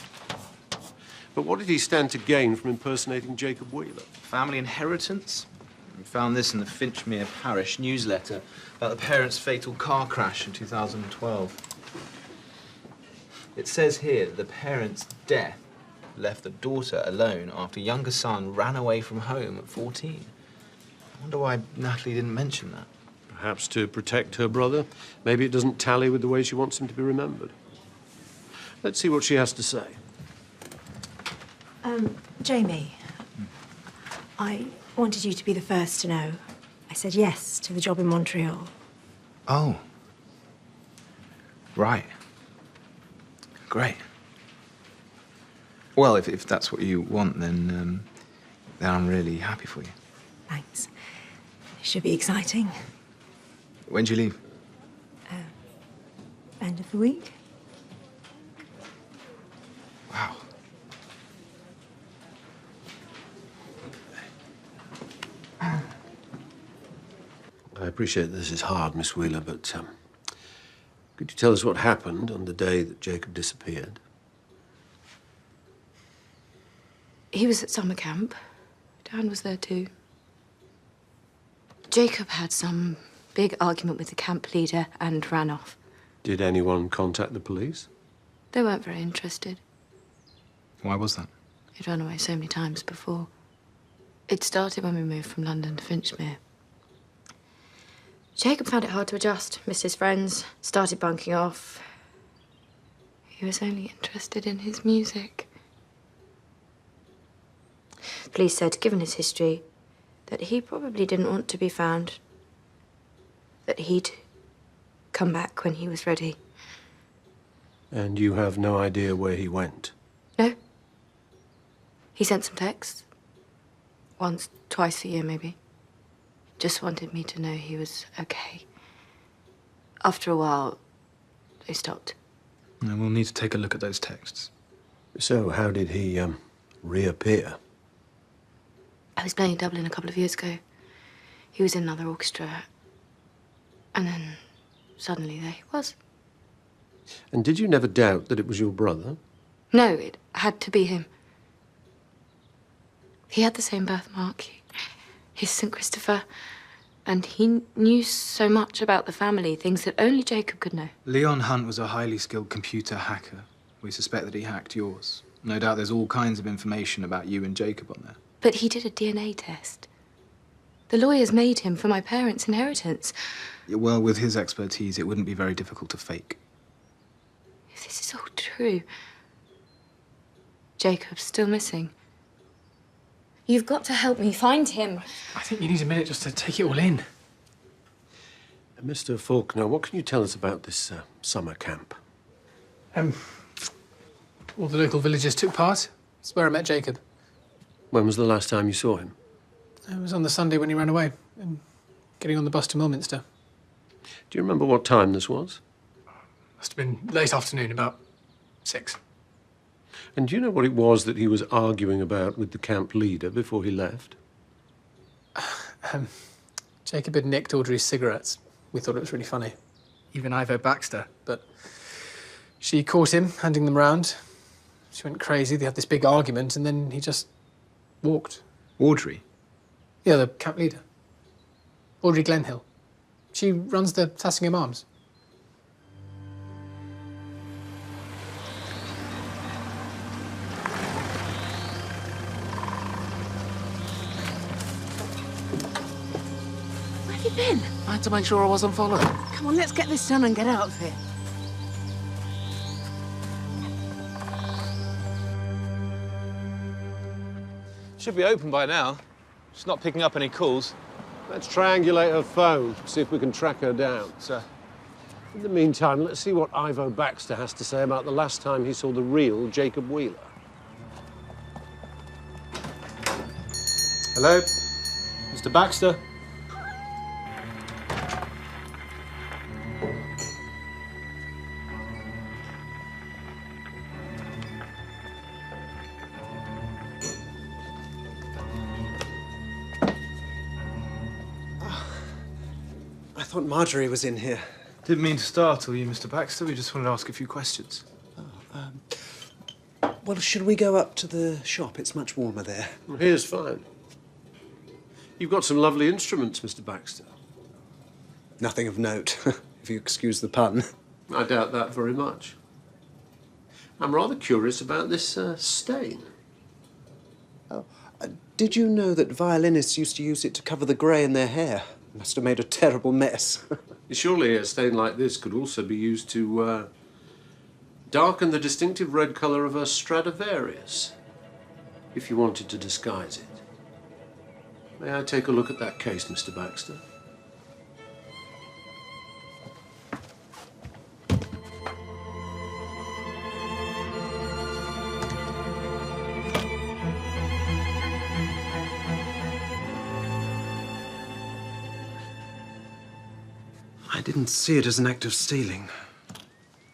But what did he stand to gain from impersonating Jacob Wheeler? Family inheritance? We found this in the Finchmere Parish newsletter about the parents' fatal car crash in 2012. It says here that the parents' death left the daughter alone after younger son ran away from home at 14. I wonder why Natalie didn't mention that. Perhaps to protect her brother. Maybe it doesn't tally with the way she wants him to be remembered. Let's see what she has to say. Jamie, I wanted you to be the first to know. I said yes to the job in Montreal. Oh. Right. Great. Well, if that's what you want, then I'm really happy for you. Thanks. It should be exciting. When do you leave? End of the week. Wow. I appreciate this is hard, Miss Wheeler, but could you tell us what happened on the day that Jacob disappeared? He was at summer camp. Dan was there too. Jacob had some big argument with the camp leader and ran off. Did anyone contact the police? They weren't very interested. Why was that? He'd run away so many times before. It started when we moved from London to Finchmere. Jacob found it hard to adjust, missed his friends, started bunking off. He was only interested in his music. The police said, given his history, that he probably didn't want to be found. That he'd come back when he was ready. And you have no idea where he went? No. He sent some texts. Once, twice a year, maybe. Just wanted me to know he was okay. After a while, they stopped. And we'll need to take a look at those texts. So, how did he, reappear? I was playing in Dublin a couple of years ago. He was in another orchestra. And then, suddenly, there he was. And did you never doubt that it was your brother? No, it had to be him. He had the same birthmark. His St. Christopher. And he knew so much about the family, things that only Jacob could know. Leon Hunt was a highly skilled computer hacker. We suspect that he hacked yours. No doubt there's all kinds of information about you and Jacob on there. But he did a DNA test. The lawyers made him for my parents' inheritance. Yeah, well, with his expertise, it wouldn't be very difficult to fake. If this is all true, Jacob's still missing. You've got to help me find him. I think you need a minute just to take it all in. Mr. Faulkner, what can you tell us about this summer camp? All the local villagers took part. It's where I met Jacob. When was the last time you saw him? It was on the Sunday when he ran away, getting on the bus to Milminster. Do you remember what time this was? Must have been late afternoon, about 6. And do you know what it was that he was arguing about with the camp leader before he left? Jacob had nicked Audrey's cigarettes. We thought it was really funny. Even Ivo Baxter. But she caught him, handing them round. She went crazy. They had this big argument, and then he just walked. Audrey? Yeah, the camp leader. Audrey Glenhill. She runs the Tassingham Arms. Where have you been? I had to make sure I wasn't followed. Come on, let's get this done and get out of here. Should be open by now. She's not picking up any calls. Let's triangulate her phone, see if we can track her down. Sir. In the meantime, let's see what Ivo Baxter has to say about the last time he saw the real Jacob Wheeler. Hello? Mr. Baxter? I thought Marjorie was in here. Didn't mean to startle you, Mr. Baxter. We just wanted to ask a few questions. Well, should we go up to the shop? It's much warmer there. Here's fine. You've got some lovely instruments, Mr. Baxter. Nothing of note, if you excuse the pun. I doubt that very much. I'm rather curious about this stain. Oh, did you know that violinists used to use it to cover the grey in their hair? Must have made a terrible mess. Surely a stain like this could also be used to darken the distinctive red colour of a Stradivarius, if you wanted to disguise it. May I take a look at that case, Mr. Baxter? I didn't see it as an act of stealing.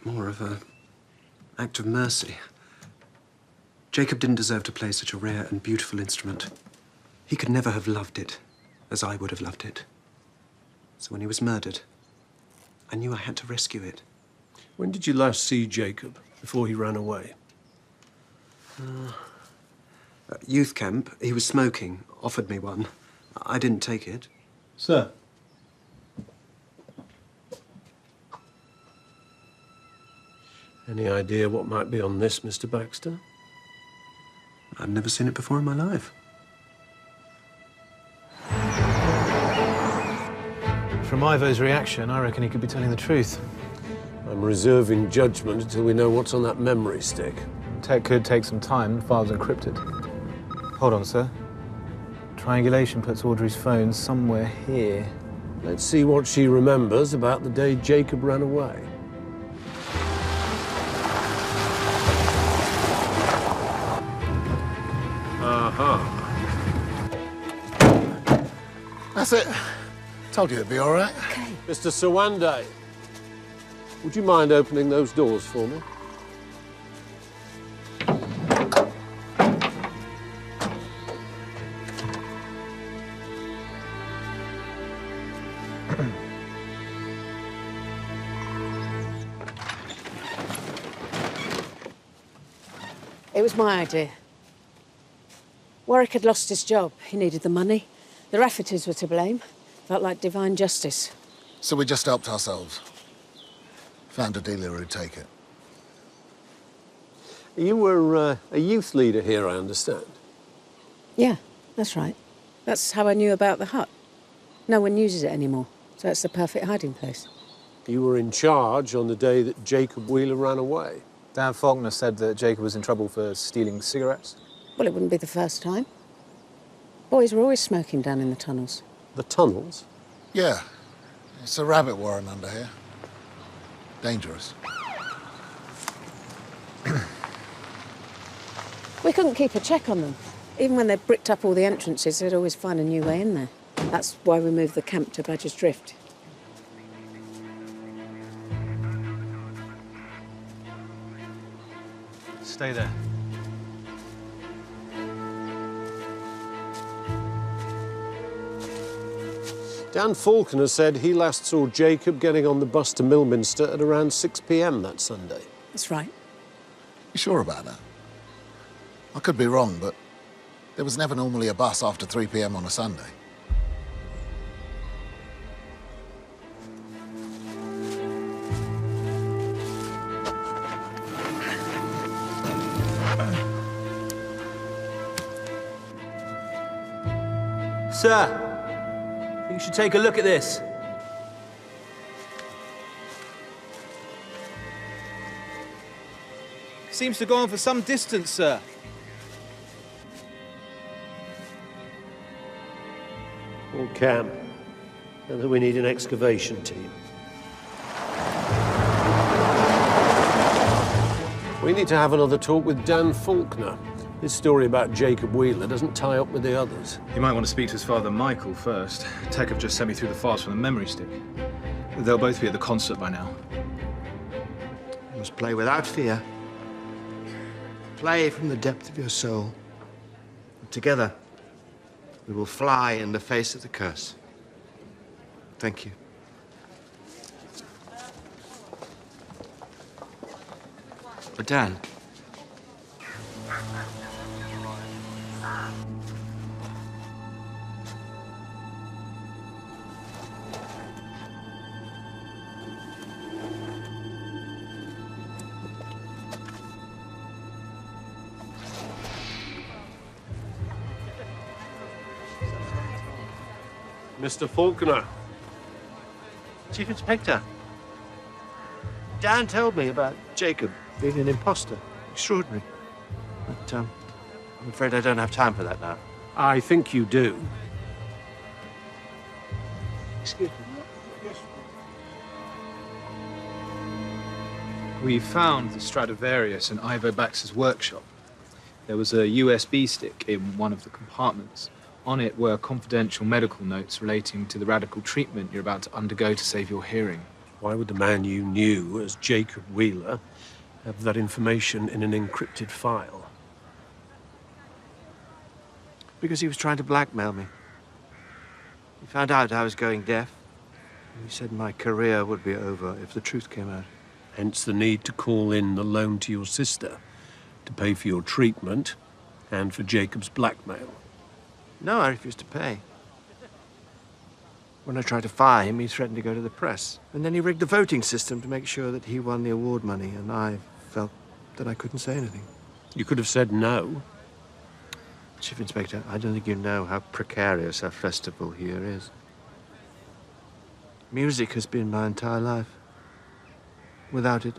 More of an act of mercy. Jacob didn't deserve to play such a rare and beautiful instrument. He could never have loved it as I would have loved it. So when he was murdered, I knew I had to rescue it. When did you last see Jacob before he ran away? Youth camp. He was smoking. Offered me one. I didn't take it. Sir? Any idea what might be on this, Mr. Baxter? I've never seen it before in my life. From Ivo's reaction, I reckon he could be telling the truth. I'm reserving judgment until we know what's on that memory stick. Tech could take some time. The file's encrypted. Hold on, sir. Triangulation puts Audrey's phone somewhere here. Let's see what she remembers about the day Jacob ran away. That's it. Told you it'd be all right. Okay. Mr. Sawande, would you mind opening those doors for me? It was my idea. Warwick had lost his job. He needed the money. The Raffertys were to blame. Felt like divine justice. So we just helped ourselves. Found a dealer who'd take it. You were a youth leader here, I understand. Yeah, that's right. That's how I knew about the hut. No one uses it anymore, so it's the perfect hiding place. You were in charge on the day that Jacob Wheeler ran away. Dan Faulkner said that Jacob was in trouble for stealing cigarettes. Well, it wouldn't be the first time. Boys were always smoking down in the tunnels. The tunnels? Yeah. It's a rabbit warren under here. Dangerous. We couldn't keep a check on them. Even when they bricked up all the entrances, they'd always find a new way in there. That's why we moved the camp to Badger's Drift. Stay there. Dan Faulkner said he last saw Jacob getting on the bus to Milminster at around 6 p.m. that Sunday. That's right. You sure about that? I could be wrong, but there was never normally a bus after 3 p.m. on a Sunday. Sir, you should take a look at this. Seems to go on for some distance, sir. Or can. And that we need an excavation team. We need to have another talk with Dan Faulkner. His story about Jacob Wheeler doesn't tie up with the others. You might want to speak to his father, Michael, first. Tech have just sent me through the files from the memory stick. They'll both be at the concert by now. You must play without fear. Play from the depth of your soul. And together, we will fly in the face of the curse. Thank you. But Dan. Mr. Faulkner. Chief Inspector. Dan told me about Jacob being an imposter. Extraordinary. But, I'm afraid I don't have time for that now. I think you do. Excuse me. We found the Stradivarius in Ivo Baxter's workshop. There was a USB stick in one of the compartments. On it were confidential medical notes relating to the radical treatment you're about to undergo to save your hearing. Why would the man you knew as Jacob Wheeler have that information in an encrypted file? Because he was trying to blackmail me. He found out I was going deaf. And he said my career would be over if the truth came out. Hence the need to call in the loan to your sister to pay for your treatment and for Jacob's blackmail. No, I refused to pay. When I tried to fire him, he threatened to go to the press. And then he rigged the voting system to make sure that he won the award money and I felt that I couldn't say anything. You could have said no. Chief Inspector, I don't think you know how precarious our festival here is. Music has been my entire life. Without it,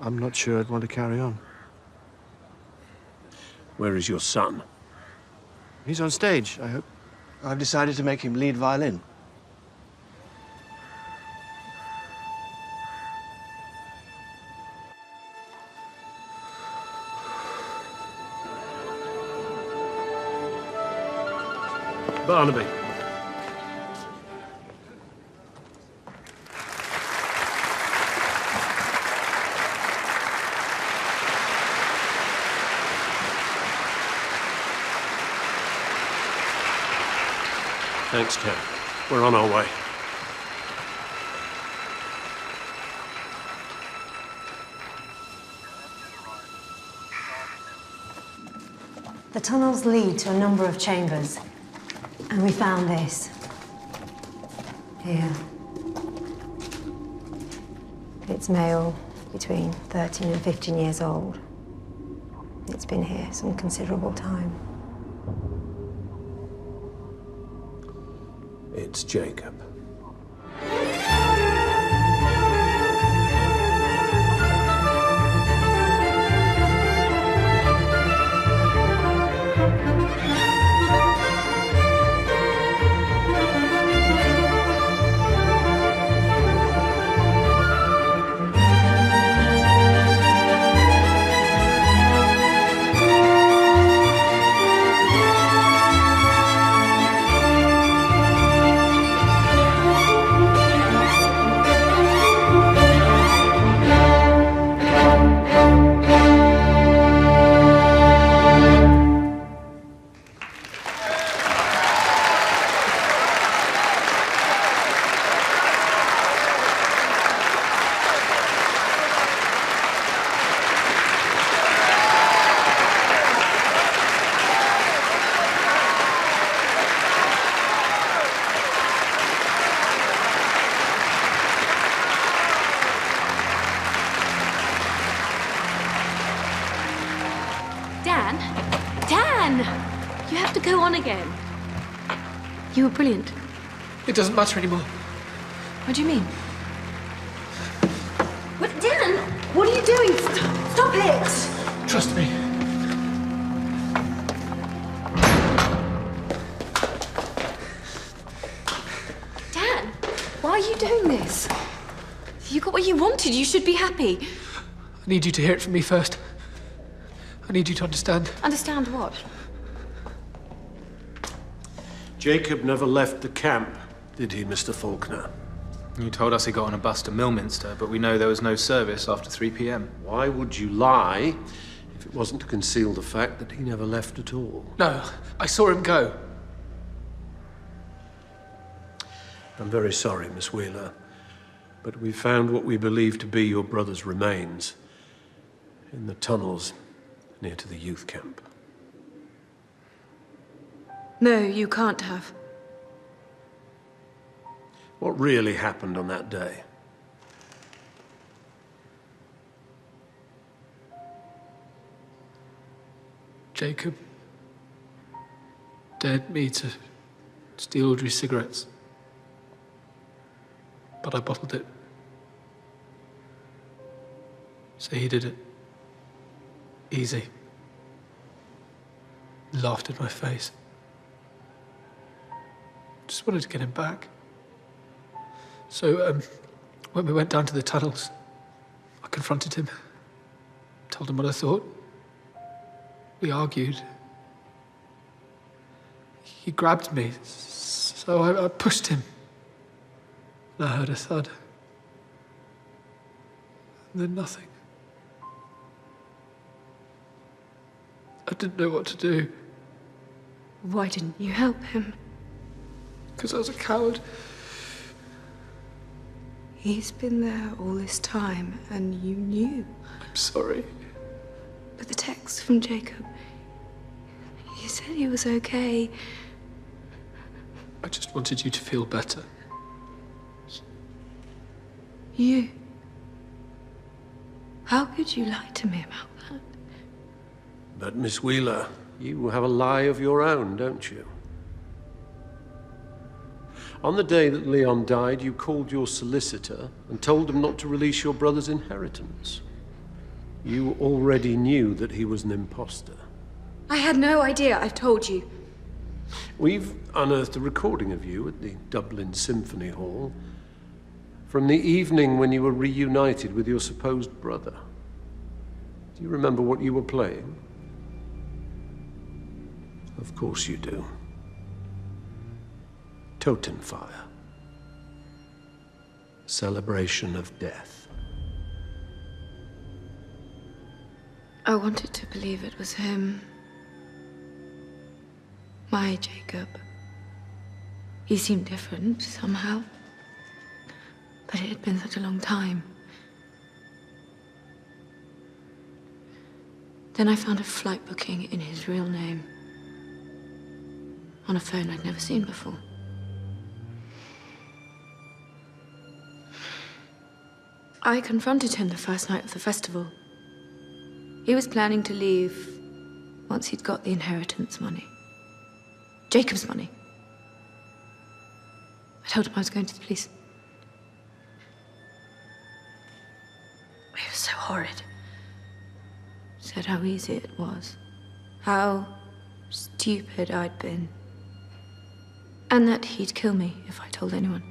I'm not sure I'd want to carry on. Where is your son? He's on stage, I hope. I've decided to make him lead violin. Barnaby. Thanks, Ken. We're on our way. The tunnels lead to a number of chambers, and we found this. Here. It's male, between 13 and 15 years old. It's been here some considerable time. It's Jacob. You have to go on again. You were brilliant. It doesn't matter anymore. What do you mean? What, Dan? What are you doing? Stop it! Trust me. Dan, why are you doing this? You got what you wanted. You should be happy. I need you to hear it from me first. I need you to understand. Understand what? Jacob never left the camp, did he, Mr. Faulkner? You told us he got on a bus to Millminster, but we know there was no service after 3 p.m. Why would you lie if it wasn't to conceal the fact that he never left at all? No, I saw him go. I'm very sorry, Miss Wheeler, but we found what we believe to be your brother's remains in the tunnels near to the youth camp. No, you can't have. What really happened on that day? Jacob dared me to steal Audrey's cigarettes, but I bottled it. So he did it. Easy. Laughed in my face. Just wanted to get him back. So, when we went down to the tunnels, I confronted him, told him what I thought. We argued. He grabbed me, so I pushed him. And I heard a thud. And then nothing. I didn't know what to do. Why didn't you help him? Because I was a coward. He's been there all this time, and you knew. I'm sorry. But the text from Jacob, he said he was okay. I just wanted you to feel better. You? How could you lie to me about that? But, Miss Wheeler, you have a lie of your own, don't you? On the day that Leon died, you called your solicitor and told him not to release your brother's inheritance. You already knew that he was an imposter. I had no idea, I've told you. We've unearthed a recording of you at the Dublin Symphony Hall from the evening when you were reunited with your supposed brother. Do you remember what you were playing? Of course you do. Totenfire. Celebration of death. I wanted to believe it was him. My Jacob. He seemed different, somehow. But it had been such a long time. Then I found a flight booking in his real name. On a phone I'd never seen before. I confronted him the first night of the festival. He was planning to leave once he'd got the inheritance money. Jacob's money. I told him I was going to the police. It was so horrid. Said how easy it was. How stupid I'd been. And that he'd kill me if I told anyone.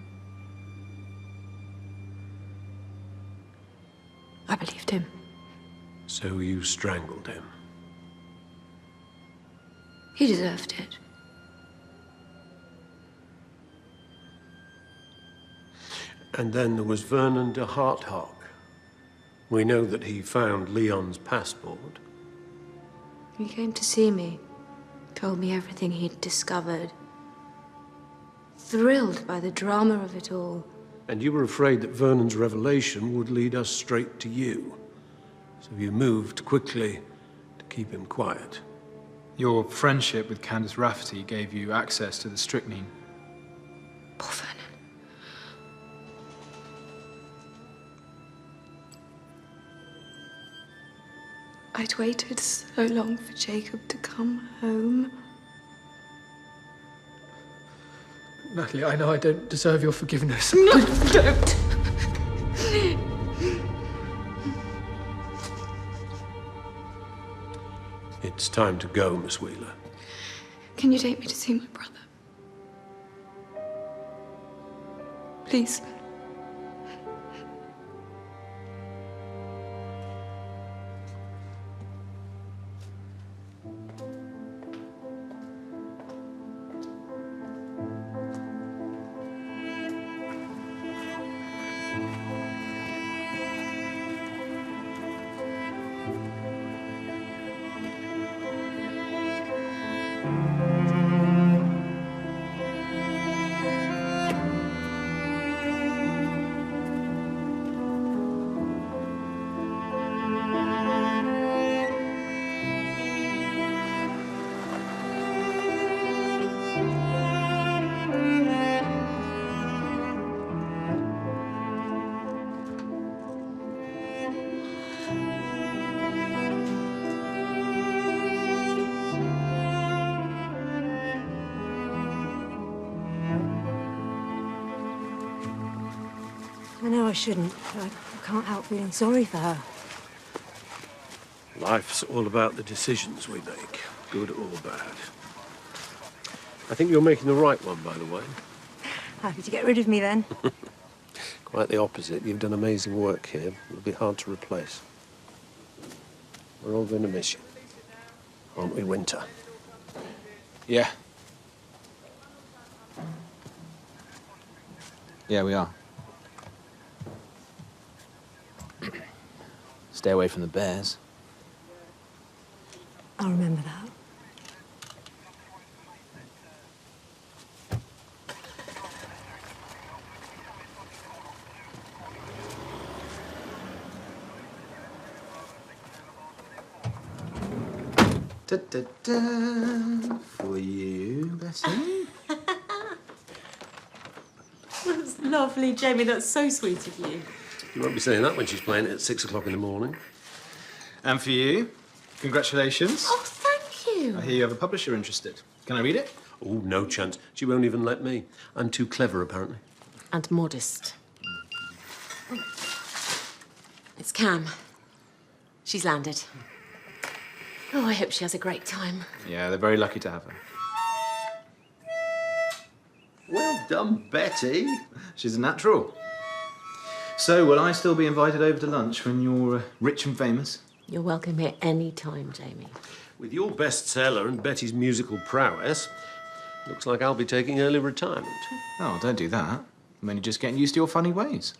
I believed him. So you strangled him? He deserved it. And then there was Vernon de Harthog. We know that he found Leon's passport. He came to see me, told me everything he'd discovered. Thrilled by the drama of it all. And you were afraid that Vernon's revelation would lead us straight to you. So you moved quickly to keep him quiet. Your friendship with Candace Rafferty gave you access to the strychnine. Poor Vernon. I'd waited so long for Jacob to come home. Natalie, I know I don't deserve your forgiveness. No, don't! It's time to go, Miss Wheeler. Can you take me to see my brother? Please. I know I shouldn't, but I can't help feeling sorry for her. Life's all about the decisions we make, good or bad. I think you're making the right one, by the way. Happy to get rid of me, then. Quite the opposite. You've done amazing work here. It'll be hard to replace. We're all going to miss you. Aren't we, Winter? Yeah. Yeah, we are. Stay away from the bears. I'll remember that. Da-da-da. For you, Bessie. That's lovely, Jamie. That's so sweet of you. You won't be saying that when she's playing it at 6 o'clock in the morning. And for you, congratulations. Oh, thank you. I hear you have a publisher interested. Can I read it? Oh, no chance. She won't even let me. I'm too clever, apparently. And modest. It's Cam. She's landed. Oh, I hope she has a great time. Yeah, they're very lucky to have her. Well done, Betty. She's a natural. So, will I still be invited over to lunch when you're rich and famous? You're welcome here any time, Jamie. With your bestseller and Betty's musical prowess, looks like I'll be taking early retirement. Oh, don't do that. I'm only just getting used to your funny ways.